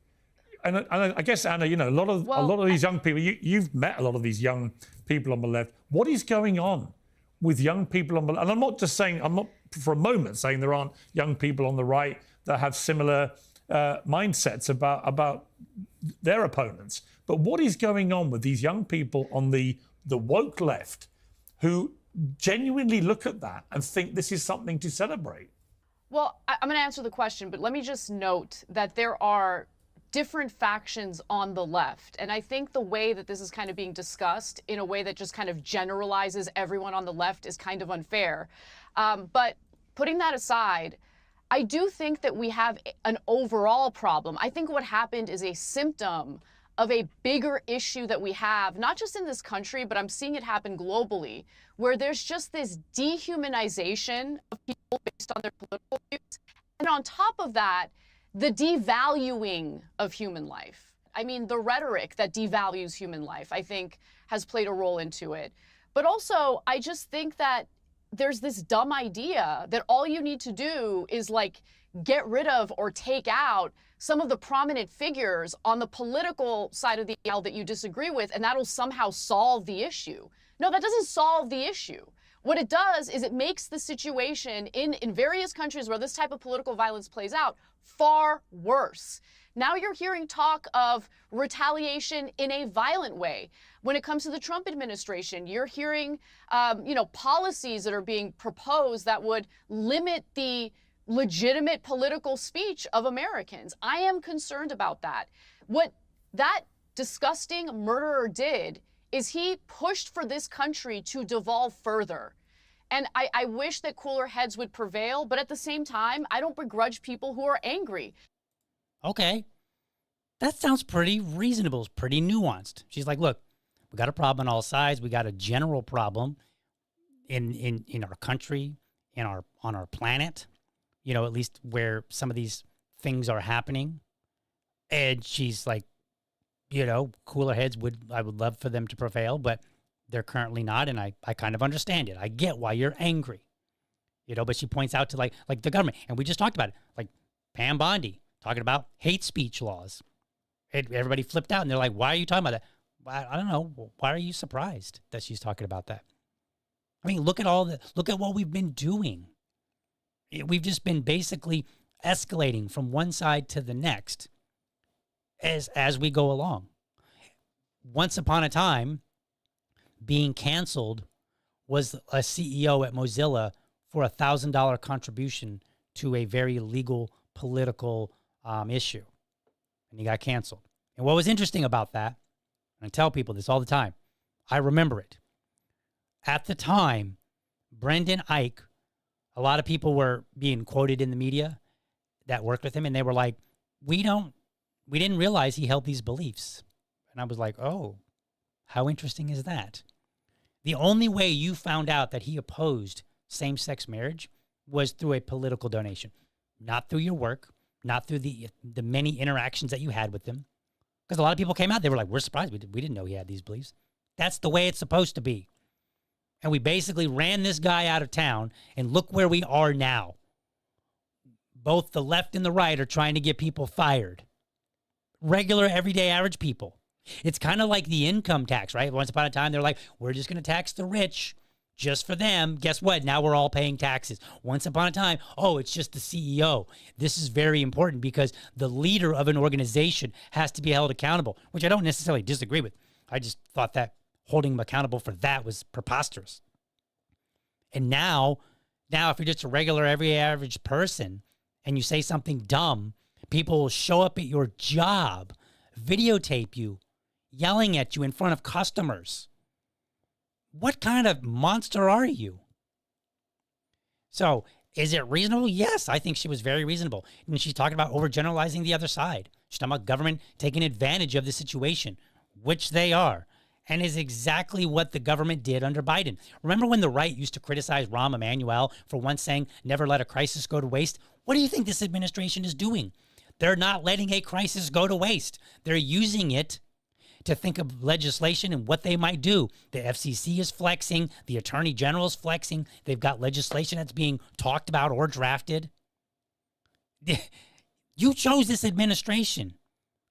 And I guess, Anna, a lot of these young people, you've met a lot of these young people on the left. What is going on with young people on the left? And I'm not for a moment saying there aren't young people on the right that have similar mindsets about their opponents. But what is going on with these young people on the woke left who genuinely look at that and think this is something to celebrate? Well, I'm going to answer the question, but let me just note that there are different factions on the left. And I think the way that this is kind of being discussed in a way that just kind of generalizes everyone on the left is kind of unfair. But putting that aside, I do think that we have an overall problem. I think what happened is a symptom of a bigger issue that we have, not just in this country, but I'm seeing it happen globally, where there's just this dehumanization of people based on their political views. And on top of that, the devaluing of human life. I mean, the rhetoric that devalues human life, I think, has played a role into it. But also, I just think that there's this dumb idea that all you need to do is like get rid of or take out some of the prominent figures on the political side of the aisle that you disagree with, and that'll somehow solve the issue. No, that doesn't solve the issue. What it does is it makes the situation in various countries where this type of political violence plays out far worse. Now you're hearing talk of retaliation in a violent way. When it comes to the Trump administration, you're hearing, policies that are being proposed that would limit the legitimate political speech of Americans. I am concerned about that. What that disgusting murderer did is he pushed for this country to devolve further. And I wish that cooler heads would prevail, but at the same time, I don't begrudge people who are angry. Okay. That sounds pretty reasonable, pretty nuanced. She's like, look, we got a problem on all sides. We got a general problem in our country, on our planet, at least where some of these things are happening. And she's like, cooler heads I would love for them to prevail, but they're currently not. And I kind of understand it. I get why you're angry, but she points out to like the government. And we just talked about it, like Pam Bondi talking about hate speech laws. Everybody flipped out and they're like, why are you talking about that? I don't know. Why are you surprised that she's talking about that? I mean, look at what we've been doing. We've just been basically escalating from one side to the next as we go along. Once upon a time, being canceled was a CEO at Mozilla for $1,000 contribution to a very legal political issue. And he got canceled. And what was interesting about that, and I tell people this all the time, I remember it. At the time, Brendan Eich, a lot of people were being quoted in the media that worked with him, and they were like, we didn't realize he held these beliefs. And I was like, oh, how interesting is that? The only way you found out that he opposed same-sex marriage was through a political donation, not through your work, not through the many interactions that you had with him. Because a lot of people came out, they were like, we're surprised. We didn't know he had these beliefs. That's the way it's supposed to be. And we basically ran this guy out of town, and look where we are now. Both the left and the right are trying to get people fired. Regular, everyday, average people. It's kind of like the income tax, right? Once upon a time, they're like, we're just going to tax the rich just for them. Guess what? Now we're all paying taxes. Once upon a time, oh, it's just the CEO. This is very important because the leader of an organization has to be held accountable, which I don't necessarily disagree with. I just thought that holding him accountable for that was preposterous. And now if you're just a regular, every average person and you say something dumb, people will show up at your job, videotape you, yelling at you in front of customers. What kind of monster are you? So, is it reasonable? Yes, I think she was very reasonable. And she's talking about overgeneralizing the other side. She's talking about government taking advantage of the situation, which they are, and is exactly what the government did under Biden. Remember when the right used to criticize Rahm Emanuel for once saying, never let a crisis go to waste? What do you think this administration is doing? They're not letting a crisis go to waste. They're using it to think of legislation and what they might do. The FCC is flexing. The Attorney General is flexing. They've got legislation that's being talked about or drafted. You chose this administration,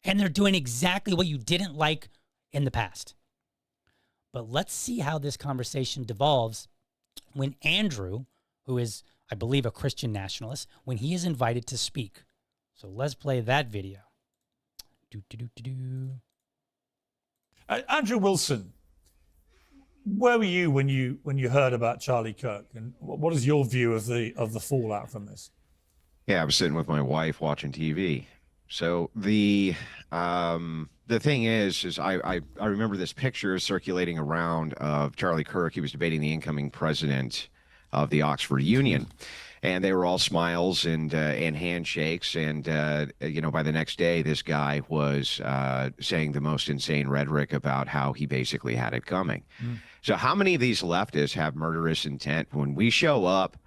and they're doing exactly what you didn't like in the past. But let's see how this conversation devolves when Andrew, who is, I believe, a Christian nationalist, when he is invited to speak. So let's play that video. Andrew Wilson, where were you when you heard about Charlie Kirk, and what is your view of the fallout from this? Yeah, I was sitting with my wife watching TV. So the thing is I remember this picture circulating around of Charlie Kirk. He was debating the incoming president of the Oxford Union. and they were all smiles and handshakes. And by the next day, this guy was saying the most insane rhetoric about how he basically had it coming. So how many of these leftists have murderous intent? When we show up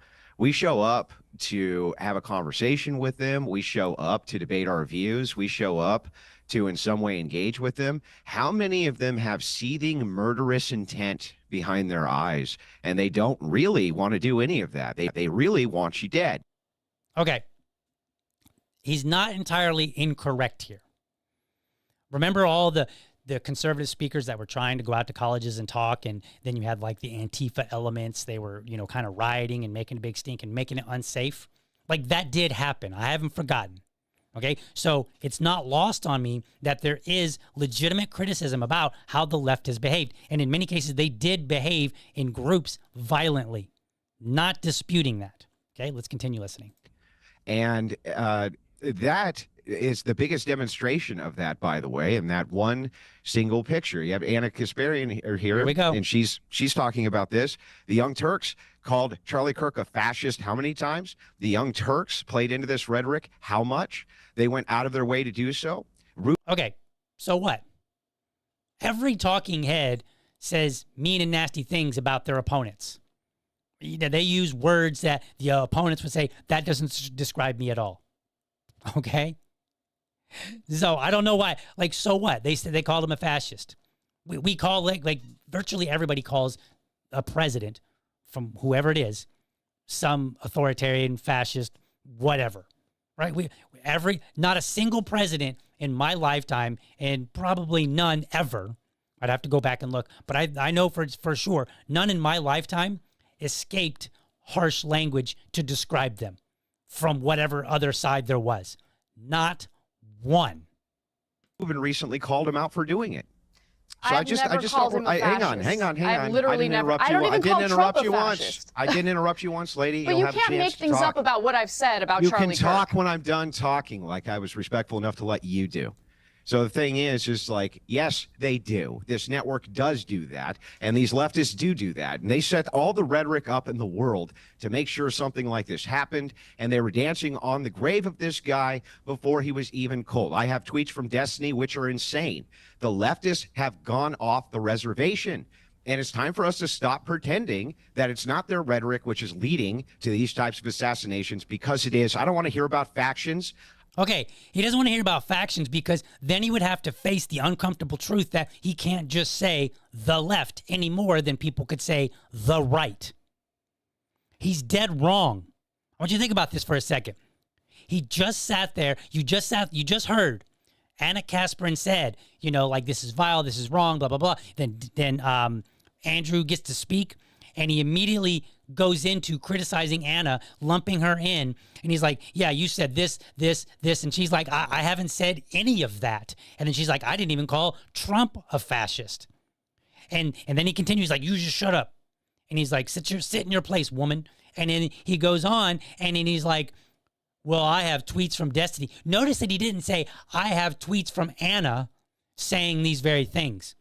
to have a conversation with them. We show up to debate our views. We show up to in some way engage with them. How many of them have seething murderous intent behind their eyes, and they don't really want to do any of that? They really want you dead. Okay. He's not entirely incorrect here. Remember all the conservative speakers that were trying to go out to colleges and talk, and then you had like the Antifa elements. They were, kind of rioting and making a big stink and making it unsafe. Like that did happen. I haven't forgotten. Okay, so it's not lost on me that there is legitimate criticism about how the left has behaved. And in many cases, they did behave in groups violently. Not disputing that. Okay, let's continue listening. And that is the biggest demonstration of that, by the way, in that one single picture. You have Anna Kasparian here. Here we go. And she's talking about this. The Young Turks called Charlie Kirk a fascist how many times? The Young Turks played into this rhetoric how much? They went out of their way to do so. Okay, so what? Every talking head says mean and nasty things about their opponents. They use words that the opponents would say, that doesn't describe me at all. Okay? So I don't know why. Like, so what? They called him a fascist. We call like virtually everybody calls a president from whoever it is some authoritarian, fascist, whatever. Right? Not a single president in my lifetime, and probably none ever. I'd have to go back and look, but I know for sure none in my lifetime escaped harsh language to describe them from whatever other side there was. Not one. Even recently called him out for doing it. So I've never called him a fascist. Hang on. I've literally never. I don't even call Trump a fascist. I didn't interrupt you once, lady. But you can't make things up about what I've said about Charlie Kirk. You can talk when I'm done talking, like I was respectful enough to let you do. So the thing is like, yes, they do. This network does do that, and these leftists do that. And they set all the rhetoric up in the world to make sure something like this happened, and they were dancing on the grave of this guy before he was even cold. I have tweets from Destiny which are insane. The leftists have gone off the reservation. And it's time for us to stop pretending that it's not their rhetoric which is leading to these types of assassinations, because it is. I don't want to hear about factions. Okay, he doesn't want to hear about factions because then he would have to face the uncomfortable truth that he can't just say the left any more than people could say the right. He's dead wrong. I want you to think about this for a second. He just sat there. You just heard Anna Kasparian said, like this is vile, this is wrong, blah, blah, blah. Then Andrew gets to speak, and he immediately goes into criticizing Anna, lumping her in. And he's like, yeah, you said this. And she's like, I haven't said any of that. And then she's like, I didn't even call Trump a fascist. And then he continues like, you just shut up. And he's like, sit in your place, woman. And then he goes on, and then he's like, well, I have tweets from Destiny. Notice that he didn't say, I have tweets from Anna saying these very things.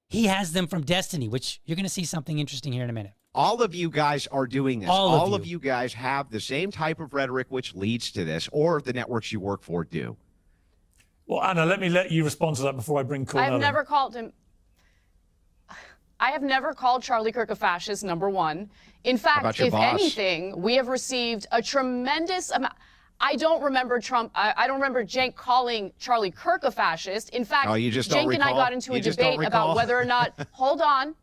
He has them from Destiny, which you're going to see something interesting here in a minute. All of you guys are doing this. All of you guys have the same type of rhetoric which leads to this, or the networks you work for do. Well, Anna, let you respond to that before I bring Cornell. I've never called him. I have never called Charlie Kirk a fascist, number one. In fact, if anything, we have received a tremendous amount. I don't remember Trump. I don't remember Cenk calling Charlie Kirk a fascist. In fact, Cenk and I got into a debate about whether or not. Hold on.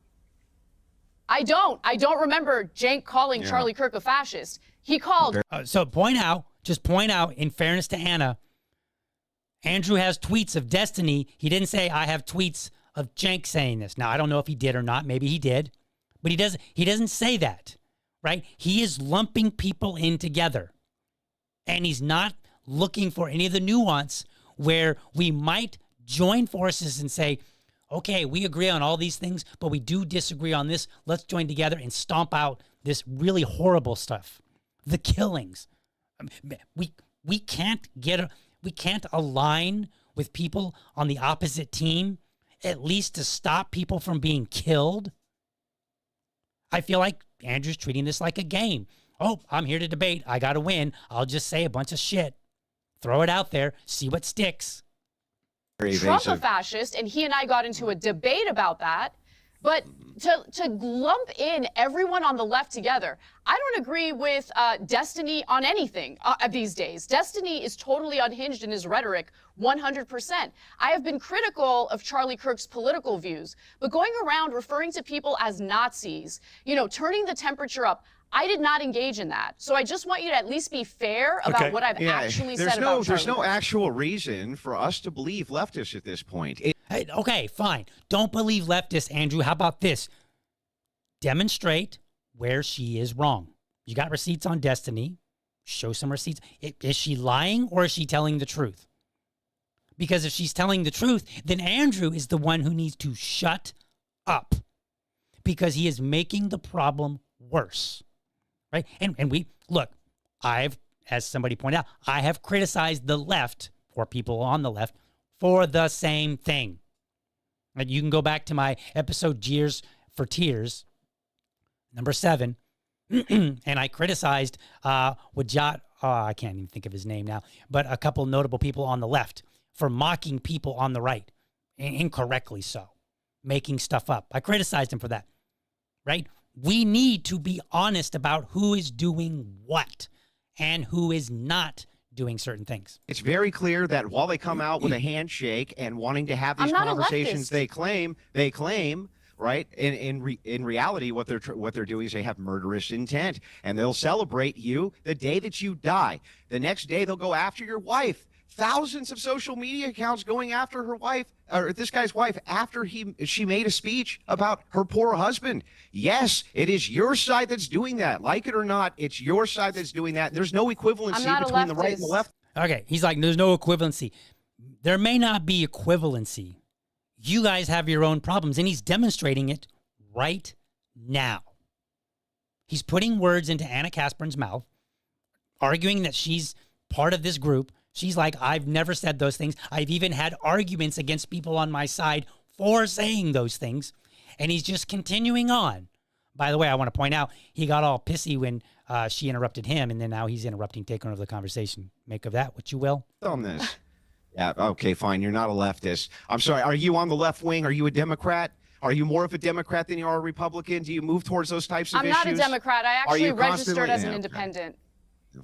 I don't remember Cenk calling Charlie Kirk a fascist. He called. So point out, in fairness to Anna, Andrew has tweets of Destiny. He didn't say, I have tweets of Cenk saying this. Now, I don't know if he did or not. Maybe he did. But he doesn't say that, right? He is lumping people in together. And he's not looking for any of the nuance where we might join forces and say, okay, we agree on all these things, but we do disagree on this. Let's join together and stomp out this really horrible stuff. The killings. We can't align with people on the opposite team, at least to stop people from being killed. I feel like Andrew's treating this like a game. Oh, I'm here to debate. I got to win. I'll just say a bunch of shit. Throw it out there. See what sticks. Trump a fascist, and he and I got into a debate about that. But to lump in everyone on the left together, I don't agree with Destiny on anything these days. Destiny is totally unhinged in his rhetoric, 100%. I have been critical of Charlie Kirk's political views, but going around referring to people as Nazis, you know, turning the temperature up, I did not engage in that. So I just want you to at least be fair about what I've actually said about Charlie. There's no actual reason for us to believe leftists at this point. Hey, okay, fine. Don't believe leftists, Andrew. How about this? Demonstrate where she is wrong. You got receipts on Destiny. Show some receipts. Is she lying or is she telling the truth? Because if she's telling the truth, then Andrew is the one who needs to shut up because he is making the problem worse. Right? And we, look, as somebody pointed out, I have criticized the left, or people on the left, for the same thing. And you can go back to my episode Jeers for Tears, number 7, and I criticized Wajat, I can't even think of his name now, but a couple notable people on the left for mocking people on the right, incorrectly so, making stuff up. I criticized him for that, right? We need to be honest about who is doing what and who is not doing certain things. It's very clear that while they come out with a handshake and wanting to have these conversations, they claim, right? In reality, what they're doing is they have murderous intent, and they'll celebrate you the day that you die. The next day, they'll go after your wife. Thousands of social media accounts going after her wife, or this guy's wife, after she made a speech about her poor husband. Yes, it is your side that's doing that. Like it or not, it's your side that's doing that. There's no equivalency between the right and the left. Okay, he's like, there's no equivalency. There may not be equivalency. You guys have your own problems, and he's demonstrating it right now. He's putting words into Anna Kasperin's mouth, arguing that she's part of this group. She's like, I've never said those things. I've even had arguments against people on my side for saying those things. And he's just continuing on. By the way, I want to point out, he got all pissy when she interrupted him, and then now he's interrupting, taking over the conversation. Make of that what you will. On this. Yeah, okay, fine. You're not a leftist. I'm sorry. Are you on the left wing? Are you a Democrat? Are you more of a Democrat than you are a Republican? Do you move towards those types of issues? I'm not a Democrat. I actually registered as an independent.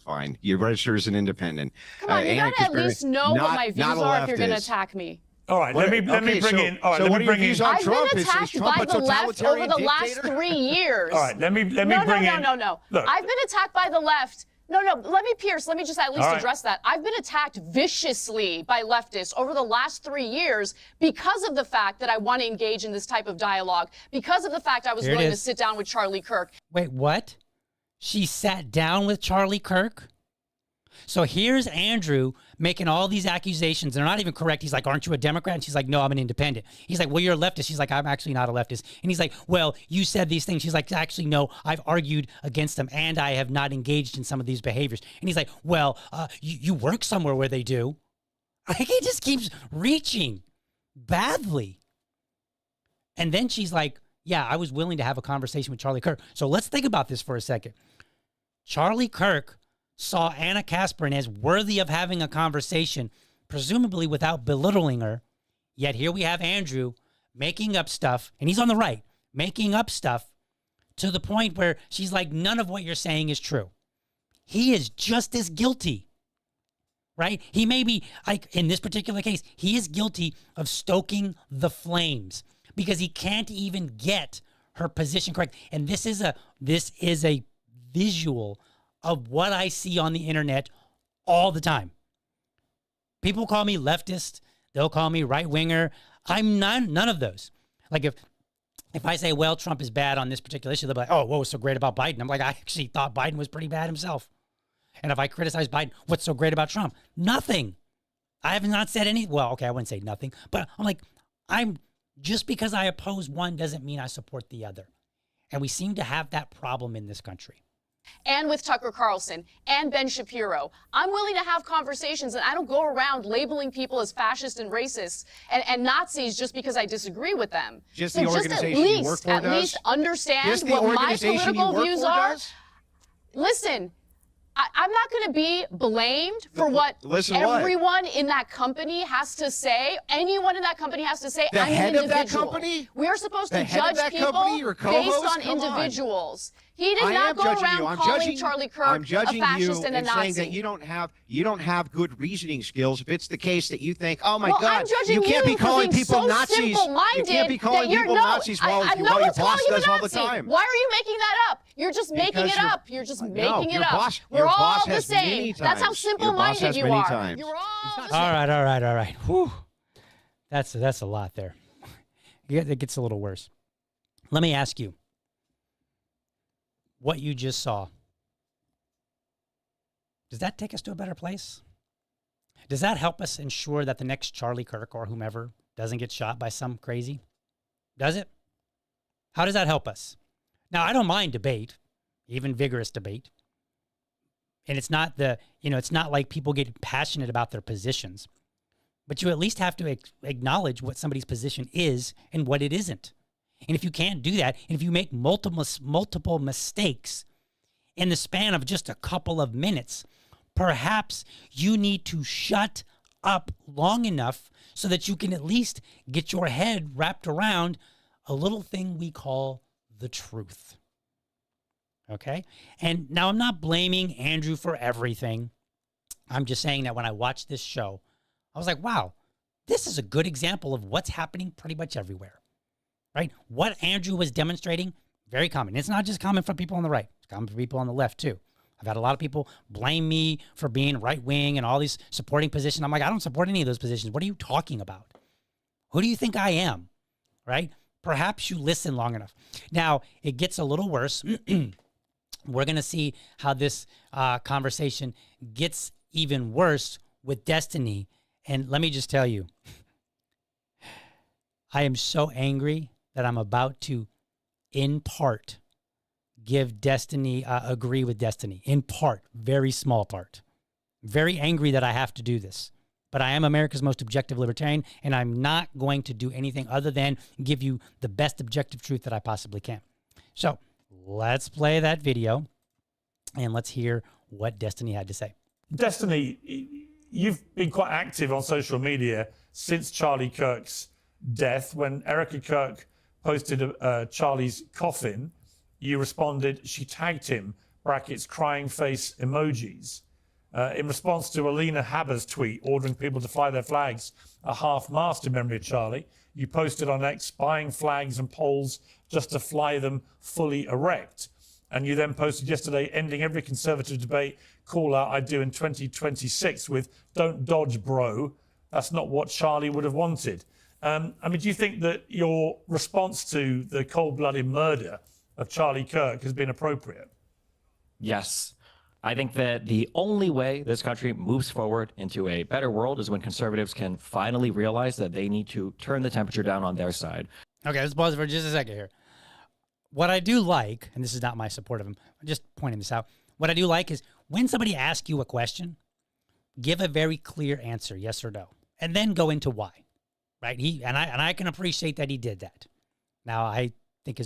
Fine. You register as an independent. Come on, you gotta at least know what my views are if you're going to attack me. All right, let me bring in. All right, let me bring in. I've been attacked by the left over the last 3 years. All right, let me bring in. No. I've been attacked by the left. No, let me just at least address that. I've been attacked viciously by leftists over the last 3 years because of the fact that I want to engage in this type of dialogue, because of the fact I was willing to sit down with Charlie Kirk. Wait, what? She sat down with Charlie Kirk? So here's Andrew making all these accusations. They're not even correct. He's like, aren't you a Democrat? And she's like, no, I'm an independent. He's like, well, you're a leftist. She's like, I'm actually not a leftist. And he's like, well, you said these things. She's like, actually, no, I've argued against them and I have not engaged in some of these behaviors. And he's like, well, you work somewhere where they do. Like, he just keeps reaching badly. And then she's like, yeah, I was willing to have a conversation with Charlie Kirk. So let's think about this for a second. Charlie Kirk saw Anna Kasperin as worthy of having a conversation, presumably without belittling her. Yet here we have Andrew making up stuff, and he's on the right, making up stuff to the point where she's like, none of what you're saying is true. He is just as guilty, right? He may be, like in this particular case, he is guilty of stoking the flames because he can't even get her position correct. And this is a visual of what I see on the internet all the time. People call me leftist. They'll call me right-winger. I'm none of those. Like if I say, well, Trump is bad on this particular issue, they'll be like, oh, what was so great about Biden? I'm like, I actually thought Biden was pretty bad himself. And if I criticize Biden, what's so great about Trump? Nothing. I have not said any. Well, okay, I wouldn't say nothing. But I'm like, just because I oppose one doesn't mean I support the other. And we seem to have that problem in this country. And with Tucker Carlson and Ben Shapiro, I'm willing to have conversations, and I don't go around labeling people as fascist and racist and Nazis just because I disagree with them. Just the organization you work for does? At least understand what my political views are. Listen, I'm not going to be blamed for what everyone in that company has to say. Anyone in that company has to say. The I'm head an of that individual. company? We're supposed The to head of judge that people company, your based co-host? on Come on. individuals. He did I not am go judging around you. I'm calling judging, Charlie Kirk I'm judging a fascist you and a Nazi. saying that you don't have good reasoning skills. If it's the case that you think, oh my well, God, I'm judging you can't be for calling being people so Nazis. You simple-minded can't be that calling you're people no, Nazis while no your one's boss calling you does a all the Nazi. time. Why are you making that up? You're just making it up. You're just making it up. Your We're all boss the has same. many That's how times. simple-minded Your boss has you many are. times. You're all the All right. Whew. That's a lot there. It gets a little worse. Let me ask you, what you just saw, does that take us to a better place? Does that help us ensure that the next Charlie Kirk or whomever doesn't get shot by some crazy? Does it? How does that help us? Now, I don't mind debate, even vigorous debate. And it's not it's not like people get passionate about their positions. But you at least have to acknowledge what somebody's position is and what it isn't. And if you can't do that, and if you make multiple mistakes in the span of just a couple of minutes, perhaps you need to shut up long enough so that you can at least get your head wrapped around a little thing we call the truth. Okay? And now I'm not blaming Andrew for everything. I'm just saying that when I watched this show, I was like, wow, this is a good example of what's happening pretty much everywhere, right? What Andrew was demonstrating, very common. It's not just common from people on the right. It's common for people on the left, too. I've had a lot of people blame me for being right-wing and all these supporting positions. I'm like, I don't support any of those positions. What are you talking about? Who do you think I am, right? Perhaps you listen long enough. Now, it gets a little worse. We're going to see how this conversation gets even worse with Destiny. And let me just tell you, I am so angry that I'm about to, in part, give Destiny, agree with Destiny. In part, very small part. Very angry that I have to do this. But I am America's most objective libertarian, and I'm not going to do anything other than give you the best objective truth that I possibly can. So let's play that video, and let's hear what Destiny had to say. Destiny, you've been quite active on social media since Charlie Kirk's death. When Erica Kirk posted Charlie's coffin, you responded, she tagged him, brackets, crying face emojis. In response to Alina Haber's tweet ordering people to fly their flags a half-mast in memory of Charlie, you posted on X buying flags and poles just to fly them fully erect. And you then posted yesterday, ending every conservative debate call out I do in 2026 with "Don't dodge, bro." That's not what Charlie would have wanted. I mean, do you think that your response to the cold-blooded murder of Charlie Kirk has been appropriate? Yes. I think that the only way this country moves forward into a better world is when conservatives can finally realize that they need to turn the temperature down on their side. Okay, let's pause for just a second here. What I do like, and this is not my support of him, I'm just pointing this out. What I do like is when somebody asks you a question, give a very clear answer, yes or no, and then go into why, right? I can appreciate that he did that. Now, I think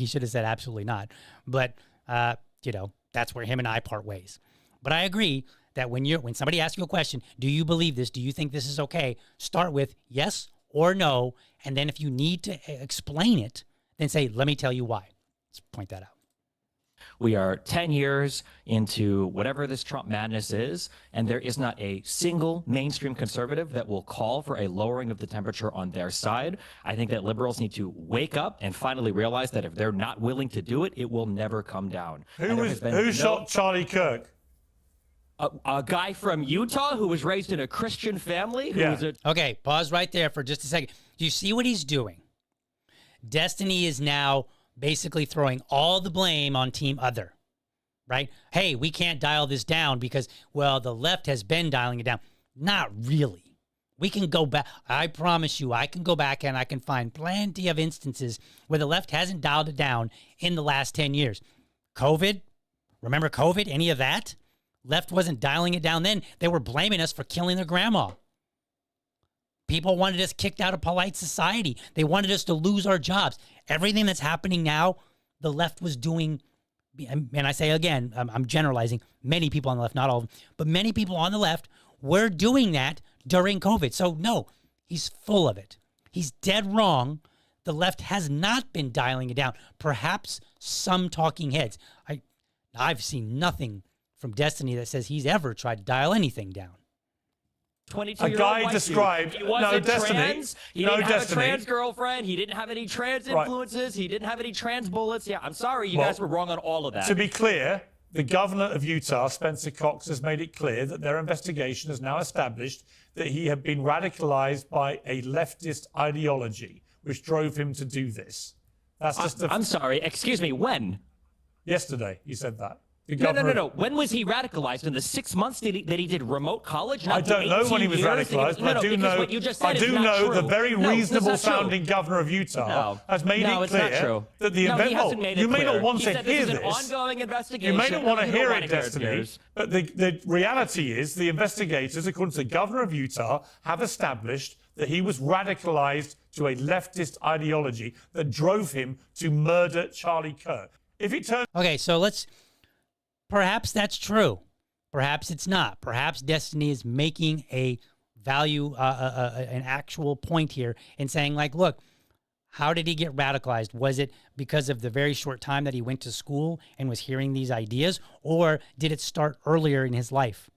he should have said absolutely not, but that's where him and I part ways. But I agree that when somebody asks you a question, do you believe this? Do you think this is okay? Start with yes or no, and then if you need to explain it, then say, let me tell you why. Let's point that out. We are 10 years into whatever this Trump madness is, and there is not a single mainstream conservative that will call for a lowering of the temperature on their side. I think that liberals need to wake up and finally realize that if they're not willing to do it, it will never come down. Who shot Charlie Kirk? A guy from Utah who was raised in a Christian family. Okay, pause right there for just a second. Do you see what he's doing? Destiny is now basically throwing all the blame on Team Other, right? Hey, we can't dial this down because, well, the left has been dialing it down. Not really. We can go back. I promise you, I can go back and I can find plenty of instances where the left hasn't dialed it down in the last 10 years. COVID, remember COVID, any of that? Left wasn't dialing it down then. They were blaming us for killing their grandma. People wanted us kicked out of polite society. They wanted us to lose our jobs. Everything that's happening now, the left was doing and I say again, I'm generalizing, many people on the left, not all of them, but many people on the left were doing that during COVID. So no, he's full of it. He's dead wrong. The left has not been dialing it down. Perhaps some talking heads. I've seen nothing from Destiny that says he's ever tried to dial anything down. 22-year-old A guy white described dude. He wasn't Destiny. trans. He No, didn't have Destiny. a trans girlfriend. He didn't have any trans Right. influences. He didn't have any trans bullets. Yeah, I'm sorry, you Well, guys were wrong on all of that. To be clear, the governor of Utah, Spencer Cox, has made it clear that their investigation has now established that he had been radicalized by a leftist ideology, which drove him to do this. That's just I'm sorry, excuse me, when? Yesterday, he said that. No. When was he radicalized? In the 6 months that he did remote college? I don't know when he was radicalized, but I do know the very reasonable sounding governor of Utah has made it clear that the event. You may not want to hear this. Ongoing investigation. You may not want to hear it, Destiny. But the reality is, the investigators, according to the governor of Utah, have established that he was radicalized to a leftist ideology that drove him to murder Charlie Kirk. If it turns Okay, so perhaps that's true. Perhaps it's not. Perhaps Destiny is making a value, an actual point here and saying, like, look, how did he get radicalized? Was it because of the very short time that he went to school and was hearing these ideas? Or did it start earlier in his life?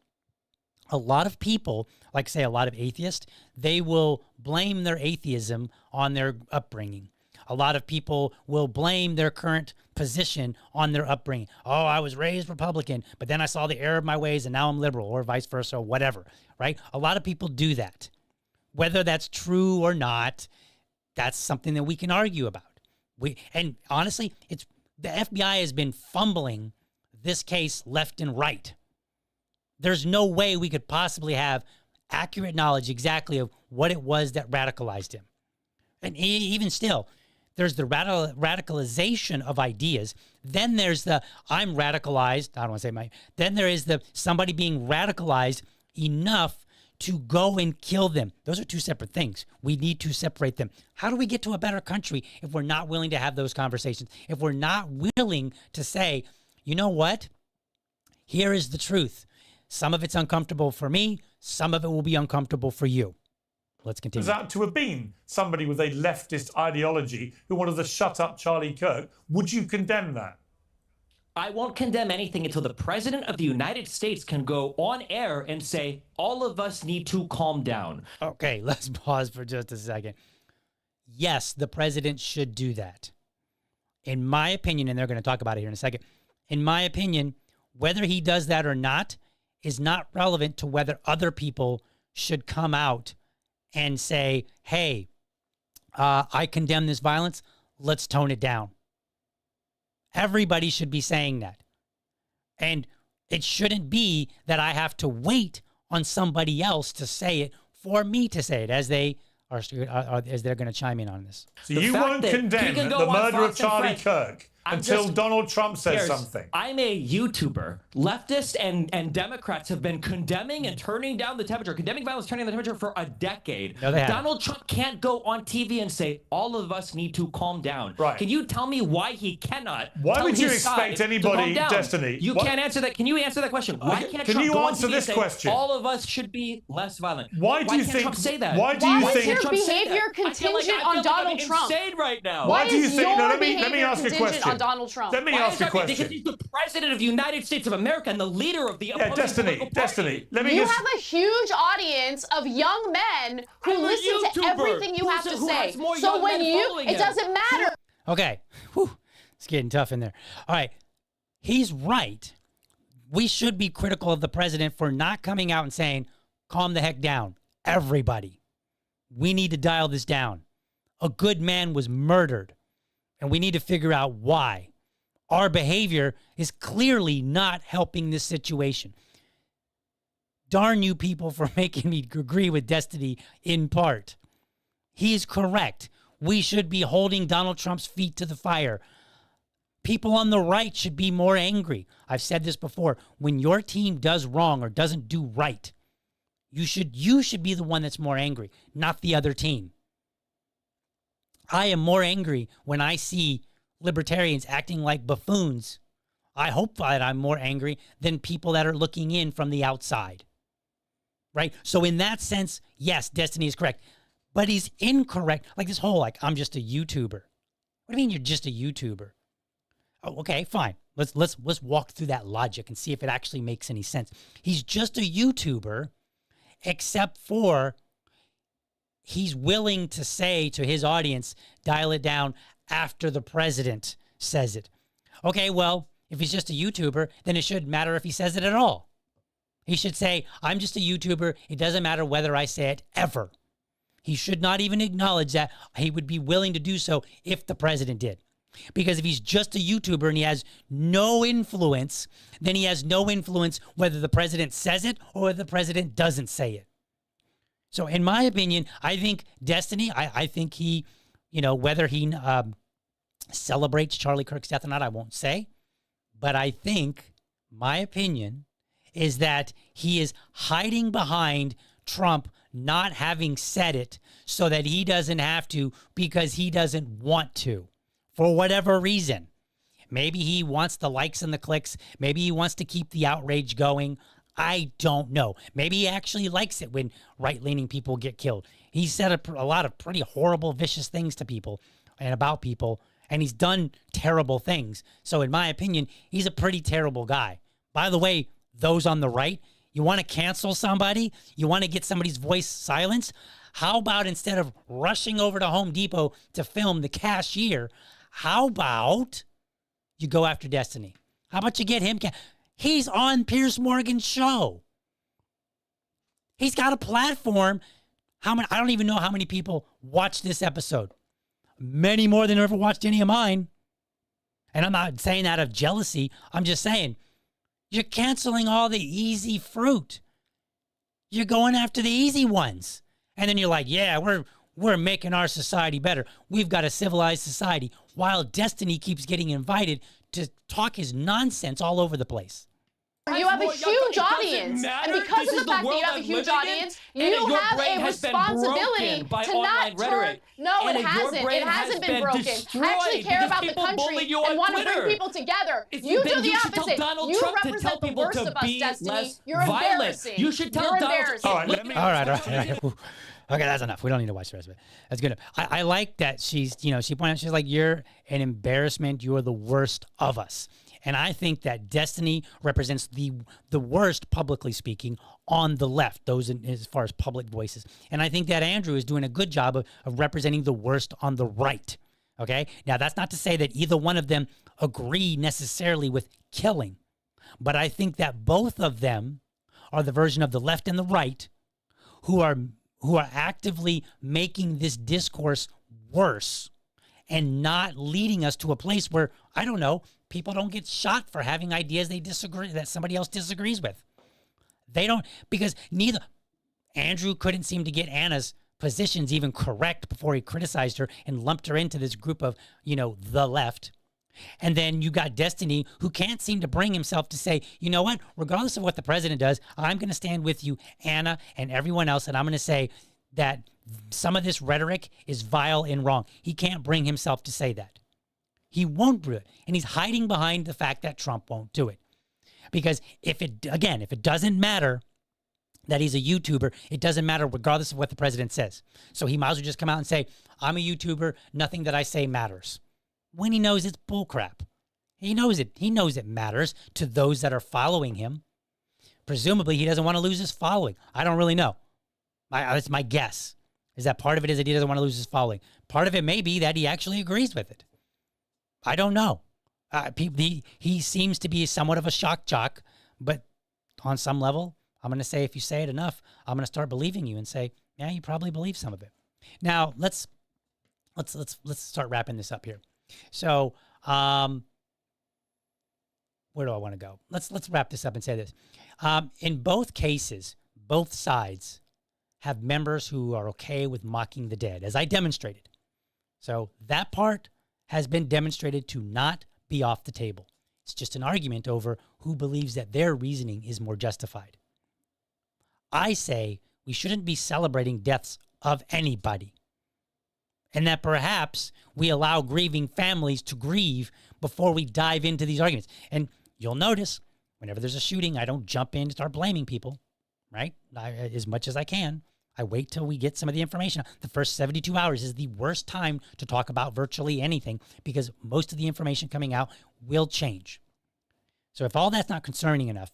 A lot of people, like say a lot of atheists, they will blame their atheism on their upbringing. A lot of people will blame their current position on their upbringing. Oh, I was raised Republican, but then I saw the error of my ways and now I'm liberal, or vice versa, or whatever, right? A lot of people do that. Whether that's true or not, that's something that we can argue about. And honestly, the FBI has been fumbling this case left and right. There's no way we could possibly have accurate knowledge exactly of what it was that radicalized him. And even still, there's the radicalization of ideas. Then there's the I'm radicalized. I don't want to say Then there is the somebody being radicalized enough to go and kill them. Those are two separate things. We need to separate them. How do we get to a better country if we're not willing to have those conversations? If we're not willing to say, you know what? Here is the truth. Some of it's uncomfortable for me. Some of it will be uncomfortable for you. Let's continue. That to have been somebody with a leftist ideology who wanted to shut up Charlie Kirk, would you condemn that? I won't condemn anything until the president of the United States can go on air and say, all of us need to calm down. Okay, let's pause for just a second. Yes, the president should do that. In my opinion, and they're going to talk about it here in a second, in my opinion, whether he does that or not is not relevant to whether other people should come out and say, hey, I condemn this violence. Let's tone it down. Everybody should be saying that. And it shouldn't be that I have to wait on somebody else to say it for me to say it, as they're going to chime in on this. So you won't condemn the murder of Charlie Kirk until Donald Trump says something. I'm a YouTuber. Leftists and Democrats have been condemning and turning down the temperature, condemning violence, turning down the temperature for a decade. No, they haven't. Donald Trump can't go on TV and say, all of us need to calm down. Right. Can you tell me why he cannot? Why tell would you his side expect to anybody, calm down? Destiny? You can't answer that. Can you answer that question? Why can't Can Trump you go answer on TV this and say, question? all of us should be less violent? Why do you can't think- Trump say that? why do you Why think- is your Trump say behavior I feel like contingent I'm on Donald like Trump? insane right now. Why do you is think? your No, let me behavior ask you a contingent question. on Donald Trump? Let me Why ask is you a that? question. Because he's the president of the United States of America and the leader of the Yeah, opposing political Destiny. party. Let me You just. have a huge audience of young men who I'm a listen to YouTuber everything you have to who say. has more So young when men you, following it him. doesn't matter. Okay. Whew. It's getting tough in there. All right. He's right. We should be critical of the president for not coming out and saying, calm the heck down. Everybody. We need to dial this down. A good man was murdered, and we need to figure out why. Our behavior is clearly not helping this situation. Darn you people for making me agree with Destiny in part. He's correct. We should be holding Donald Trump's feet to the fire. People on the right should be more angry. I've said this before. When your team does wrong or doesn't do right, you should be the one that's more angry, not the other team. I am more angry when I see libertarians acting like buffoons I hope that I'm more angry than people that are looking in from the outside. Right? So in that sense, yes, Destiny is correct. But he's incorrect. Like this whole, like, I'm just a YouTuber. What do you mean you're just a YouTuber? Oh, okay, fine. Let's walk through that logic and see if it actually makes any sense. He's just a YouTuber, except for he's willing to say to his audience, dial it down after the president says it. Okay, well, if he's just a YouTuber, then it shouldn't matter if he says it at all. He should say, I'm just a YouTuber. It doesn't matter whether I say it ever. He should not even acknowledge that he would be willing to do so if the president did. Because if he's just a YouTuber and he has no influence, then he has no influence whether the president says it or whether the president doesn't say it. So in my opinion, I think Destiny, I think he, whether he celebrates Charlie Kirk's death or not, I won't say. But I think my opinion is that he is hiding behind Trump not having said it so that he doesn't have to because he doesn't want to for whatever reason. Maybe he wants the likes and the clicks. Maybe he wants to keep the outrage going. I don't know. Maybe he actually likes it when right-leaning people get killed. He said a lot of pretty horrible, vicious things to people and about people, and he's done terrible things. So in my opinion, he's a pretty terrible guy. By the way, those on the right, you want to cancel somebody? You want to get somebody's voice silenced? How about instead of rushing over to Home Depot to film the cashier, how about you go after Destiny? How about you get him? He's on Piers Morgan's show. He's got a platform. I don't even know how many people watched this episode. Many more than ever watched any of mine. And I'm not saying that of jealousy. I'm just saying, you're canceling all the easy fruit. You're going after the easy ones. And then you're like, yeah, we're making our society better. We've got a civilized society. While Destiny keeps getting invited to talk his nonsense all over the place. You have a huge audience, and because of the fact that you have a huge audience, you have a responsibility to not turn. No, it hasn't. It hasn't been broken. I actually care about the country and want to bring people together. You do the opposite. You represent the worst of us, Destiny. You're embarrassing. You should tell Donald. All right. Okay, that's enough. We don't need to watch the rest of it. That's good. I like that she pointed out, she's like, you're an embarrassment. You're the worst of us. And I think that Destiny represents the worst, publicly speaking, on the left, those as far as public voices. And I think that Andrew is doing a good job of representing the worst on the right. Okay? Now, that's not to say that either one of them agree necessarily with killing. But I think that both of them are the version of the left and the right who are actively making this discourse worse and not leading us to a place where, I don't know, people don't get shot for having ideas that somebody else disagrees with. They don't, because neither Andrew couldn't seem to get Anna's positions even correct before he criticized her and lumped her into this group of, the left. And then you got Destiny, who can't seem to bring himself to say, you know what, regardless of what the president does, I'm going to stand with you, Anna, and everyone else, and I'm going to say that some of this rhetoric is vile and wrong. He can't bring himself to say that. He won't do it. And he's hiding behind the fact that Trump won't do it. Because if it doesn't matter that he's a YouTuber, it doesn't matter regardless of what the president says. So he might as well just come out and say, I'm a YouTuber, nothing that I say matters. When he knows it's bullcrap. He knows it. He knows it matters to those that are following him. Presumably, he doesn't want to lose his following. I don't really know. That's my guess. Is that part of it is that he doesn't want to lose his following. Part of it may be that he actually agrees with it. I don't know. He seems to be somewhat of a shock jock, but on some level, I'm going to say if you say it enough, I'm going to start believing you and say, yeah, you probably believe some of it. Now let's start wrapping this up here. So, where do I want to go? Let's wrap this up and say this. In both cases, both sides have members who are okay with mocking the dead, as I demonstrated. So that part has been demonstrated to not be off the table. It's just an argument over who believes that their reasoning is more justified. I say we shouldn't be celebrating deaths of anybody. and that perhaps we allow grieving families to grieve before we dive into these arguments. And you'll notice whenever there's a shooting, I don't jump in and start blaming people, right? As much as I can. I wait till we get some of the information. The first 72 hours is the worst time to talk about virtually anything because most of the information coming out will change. So if all that's not concerning enough,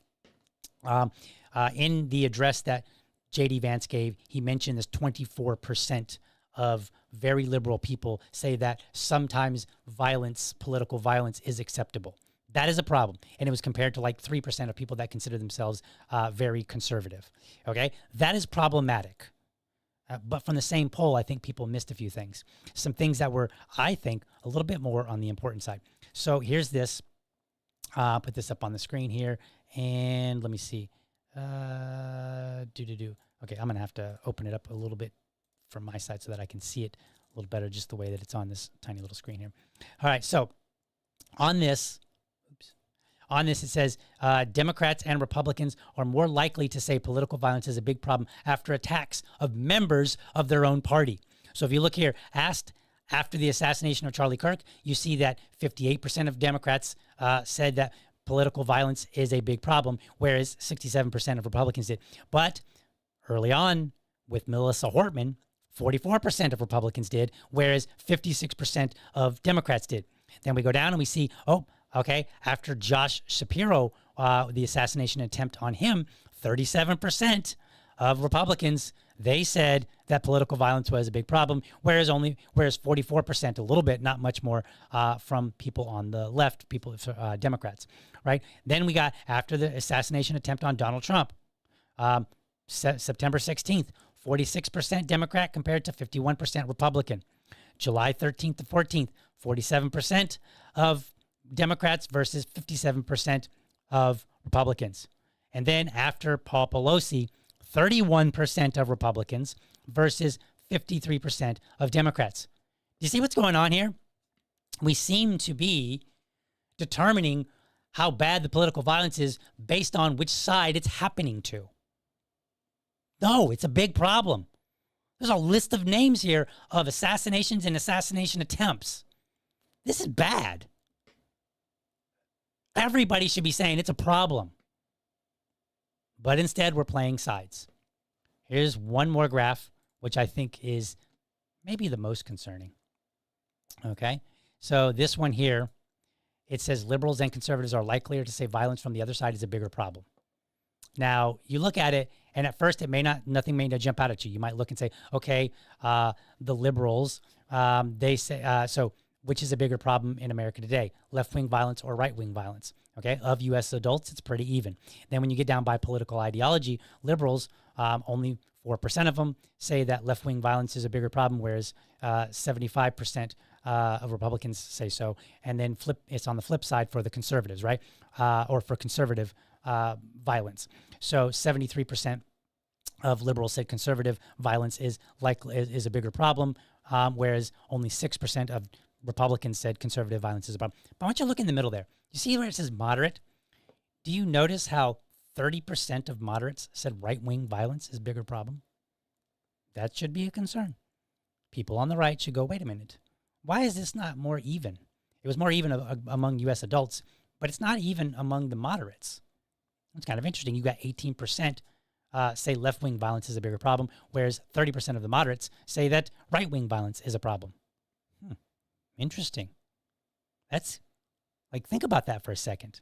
in the address that J.D. Vance gave, he mentioned this 24% of very liberal people say that sometimes violence, political violence, is acceptable. That is a problem. And it was compared to like 3% of people that consider themselves very conservative. Okay? That is problematic. But from the same poll, I think people missed a few things. Some things that were, I think, a little bit more on the important side. So here's this. Put this up on the screen here. And let me see. Okay, I'm going to have to open it up a little bit from my side so that I can see it a little better, just the way that it's on this tiny little screen here. All right, so on this, it says Democrats and Republicans are more likely to say political violence is a big problem after attacks of members of their own party. So if you look here, asked after the assassination of Charlie Kirk, you see that 58% of Democrats said that political violence is a big problem, whereas 67% of Republicans did. But early on with Melissa Hortman, 44% of Republicans did, whereas 56% of Democrats did. Then we go down and we see, okay, after Josh Shapiro, the assassination attempt on him, 37% of Republicans, they said that political violence was a big problem, whereas 44%, a little bit, not much more, from people on the left, Democrats, right? Then we got, after the assassination attempt on Donald Trump, September 16th, 46% Democrat compared to 51% Republican. July 13th to 14th, 47% of Democrats versus 57% of Republicans. And then after Paul Pelosi, 31% of Republicans versus 53% of Democrats. Do you see what's going on here? We seem to be determining how bad the political violence is based on which side it's happening to. No, it's a big problem. There's a list of names here of assassinations and assassination attempts. This is bad. Everybody should be saying it's a problem. But instead, we're playing sides. Here's one more graph, which I think is maybe the most concerning. Okay? So this one here, it says liberals and conservatives are likelier to say violence from the other side is a bigger problem. Now, you look at it, and at first nothing may not jump out at you. You might look and say, okay, the liberals, they say, so which is a bigger problem in America today, left-wing violence or right-wing violence? Okay, of U.S. adults, it's pretty even. Then when you get down by political ideology, liberals, only 4% of them say that left-wing violence is a bigger problem, whereas 75% of Republicans say so. And then it's on the flip side for the conservatives, right? Or for conservative violence. So 73% of liberals said conservative violence is a bigger problem, whereas only 6% of Republicans said conservative violence is a problem. But I want you to look in the middle there. You see where it says moderate? Do you notice how 30% of moderates said right-wing violence is a bigger problem? That should be a concern. People on the right should go, wait a minute. Why is this not more even? It was more even among U.S. adults, but it's not even among the moderates. It's kind of interesting. You got 18% say left-wing violence is a bigger problem, whereas 30% of the moderates say that right-wing violence is a problem. Interesting. That's like, think about that for a second.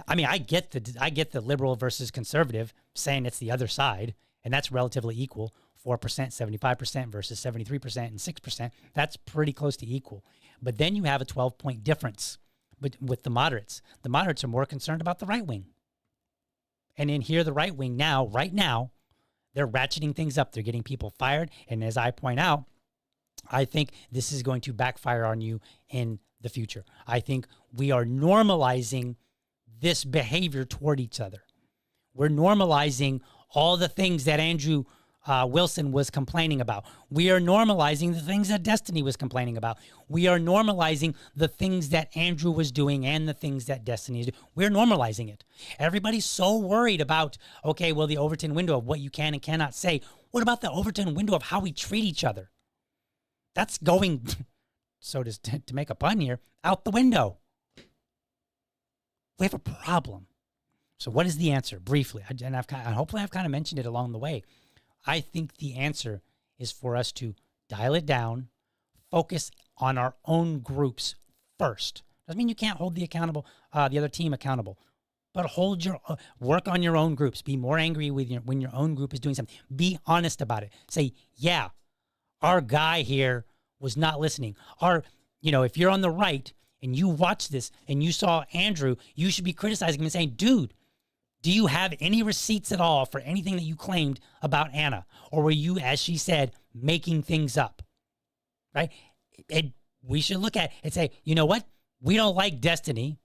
I mean, I get the liberal versus conservative saying it's the other side, and that's relatively equal. 4%, 75% versus 73% and 6%. That's pretty close to equal. But then you have a 12-point difference with the moderates. The moderates are more concerned about the right wing. And in here, the right wing right now, they're ratcheting things up. They're getting people fired. And as I point out, I think this is going to backfire on you in the future. I think we are normalizing this behavior toward each other. We're normalizing all the things that Andrew Wilson was complaining about. We are normalizing the things that Destiny was complaining about. We are normalizing the things that Andrew was doing and the things that Destiny is doing. We're normalizing it. Everybody's so worried about, okay, well, the Overton window of what you can and cannot say. What about the Overton window of how we treat each other? That's going, so to make a pun here, out the window. We have a problem. So what is the answer? Briefly, and hopefully I've kind of mentioned it along the way. I think the answer is for us to dial it down, focus on our own groups first. Doesn't mean you can't hold the other team accountable, but work on your own groups. Be more angry when your own group is doing something. Be honest about it. Say, yeah, our guy here was not listening. If you're on the right and you watch this and you saw Andrew, you should be criticizing him and saying, dude, do you have any receipts at all for anything that you claimed about Anna? Or were you, as she said, making things up? Right? We should look at it and say, you know what? We don't like Destiny,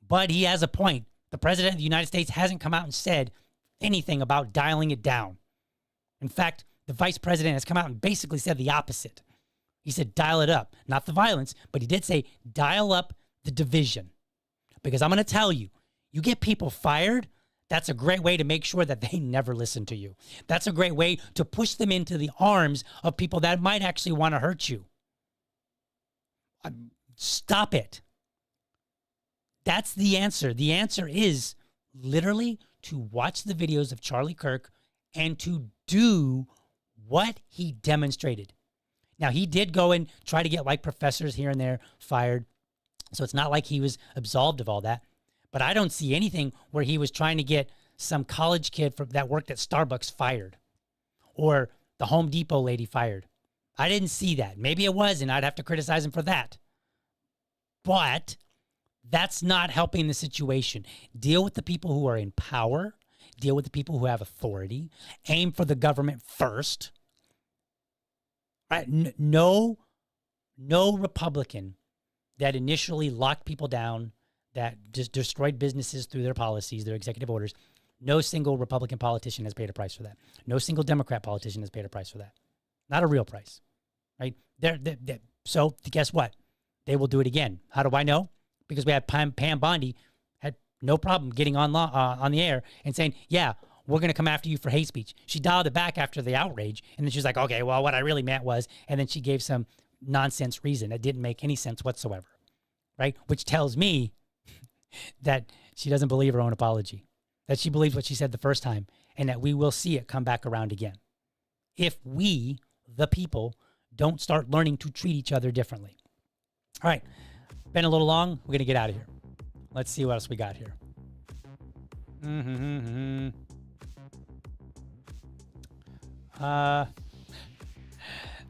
but he has a point. The president of the United States hasn't come out and said anything about dialing it down. In fact, the vice president has come out and basically said the opposite. He said, dial it up. Not the violence, but he did say, dial up the division. Because I'm going to tell you, you get people fired, that's a great way to make sure that they never listen to you. That's a great way to push them into the arms of people that might actually want to hurt you. Stop it. That's the answer. The answer is literally to watch the videos of Charlie Kirk and to do what he demonstrated. Now, he did go and try to get like professors here and there fired. So it's not like he was absolved of all that. But I don't see anything where he was trying to get some college kid that worked at Starbucks fired or the Home Depot lady fired. I didn't see that. Maybe it was, and I'd have to criticize him for that. But that's not helping the situation. Deal with the people who are in power. Deal with the people who have authority. Aim for the government first. Right? No Republican that initially locked people down, that just destroyed businesses through their policies, their executive orders. No single Republican politician has paid a price for that. No single Democrat politician has paid a price for that. Not a real price, right? So guess what? They will do it again. How do I know? Because we had Pam Bondi had no problem getting on the air and saying, yeah, we're going to come after you for hate speech. She dialed it back after the outrage, and then she was like, okay, well, what I really meant was, and then she gave some nonsense reason that didn't make any sense whatsoever, right? Which tells me that she doesn't believe her own apology, that she believes what she said the first time, and that we will see it come back around again. If we, the people, don't start learning to treat each other differently. All right, been a little long. We're going to get out of here. Let's see what else we got here.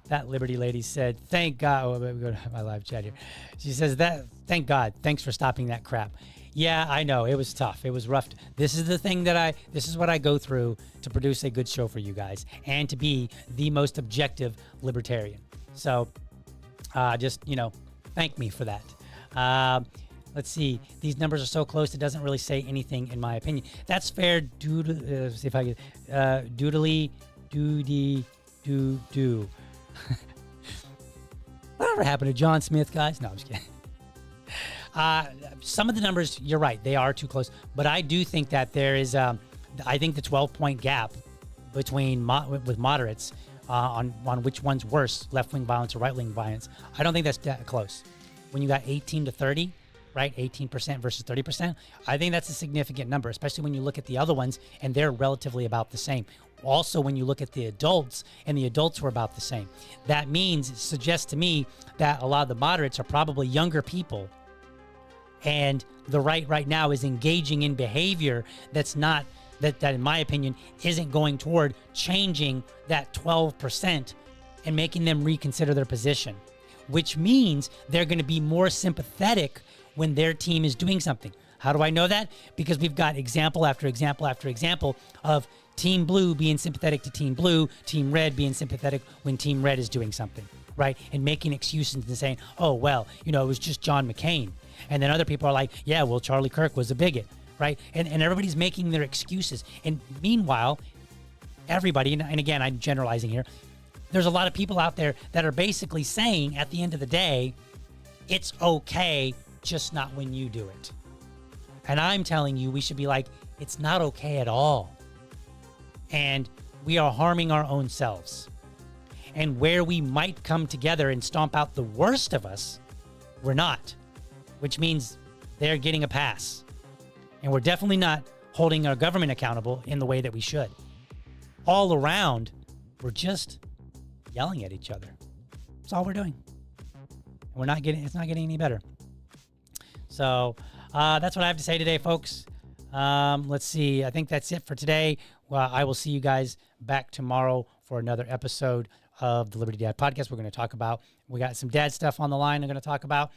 That Liberty lady said, thank God. Oh, let me go to my live chat here. She says that, thank God. Thanks for stopping that crap. Yeah, I know. It was tough. It was rough. This is the thing this is what I go through to produce a good show for you guys and to be the most objective libertarian. So just, thank me for that. Let's see. These numbers are so close, it doesn't really say anything in my opinion. That's fair. See if I get doodly, doody, do. Whatever happened to John Smith, guys? No, I'm just kidding. Some of the numbers, you're right, they are too close. But I do think that there is, I think the 12-point gap between with moderates on which one's worse, left-wing violence or right-wing violence. I don't think that's that close. When you got 18 to 30, right, 18% versus 30%, I think that's a significant number, especially when you look at the other ones and they're relatively about the same. Also, when you look at the adults, and the adults were about the same. That means, it suggests to me that a lot of the moderates are probably younger people. And the right now is engaging in behavior that's not, that in my opinion, isn't going toward changing that 12% and making them reconsider their position. Which means they're going to be more sympathetic when their team is doing something. How do I know that? Because we've got example after example after example of Team Blue being sympathetic to Team Blue, Team Red being sympathetic when Team Red is doing something, right? And making excuses and saying, oh, well, it was just John McCain. And then other people are like, yeah, well, Charlie Kirk was a bigot, right? And everybody's making their excuses. And meanwhile, everybody, and again, I'm generalizing here, there's a lot of people out there that are basically saying at the end of the day, it's okay, just not when you do it. And I'm telling you, we should be like, it's not okay at all. And we are harming our own selves. And where we might come together and stomp out the worst of us, we're not, which means they're getting a pass. And we're definitely not holding our government accountable in the way that we should. All around, we're just yelling at each other. That's all we're doing. And it's not getting any better. So that's what I have to say today, folks. Let's see. I think that's it for today. Well, I will see you guys back tomorrow for another episode of the Liberty Dad Podcast. We're going to talk about, we got some dad stuff on the line I'm going to talk about.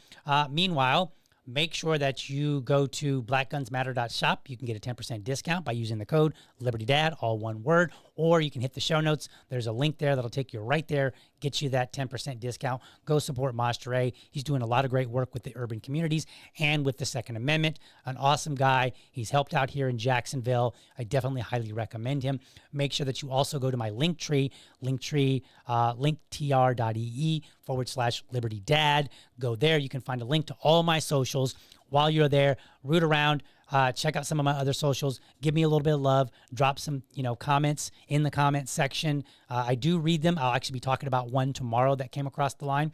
Meanwhile, make sure that you go to blackgunsmatter.shop. You can get a 10% discount by using the code LibertyDad, all one word, or you can hit the show notes. There's a link there that'll take you right there, get you that 10% discount. Go support Mastre. He's doing a lot of great work with the urban communities and with the Second Amendment. An awesome guy. He's helped out here in Jacksonville. I definitely highly recommend him. Make sure that you also go to my Linktree, linktr.ee/LibertyDad. Go there. You can find a link to all my socials. While you're there, root around, check out some of my other socials. Give me a little bit of love. Drop some, comments in the comment section. I do read them. I'll actually be talking about one tomorrow that came across the line.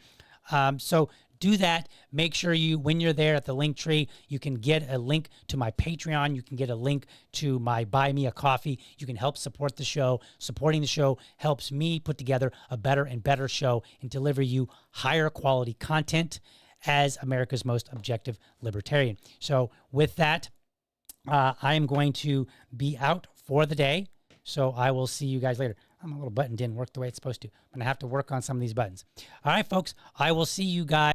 So do that. Make sure when you're there at the Linktree, you can get a link to my Patreon. You can get a link to my Buy Me a Coffee. You can help support the show. Supporting the show helps me put together a better and better show and deliver you higher quality content as America's most objective libertarian. So with that, I am going to be out for the day. So I will see you guys later. My little button didn't work the way it's supposed to. I'm going to have to work on some of these buttons. All right, folks, I will see you guys.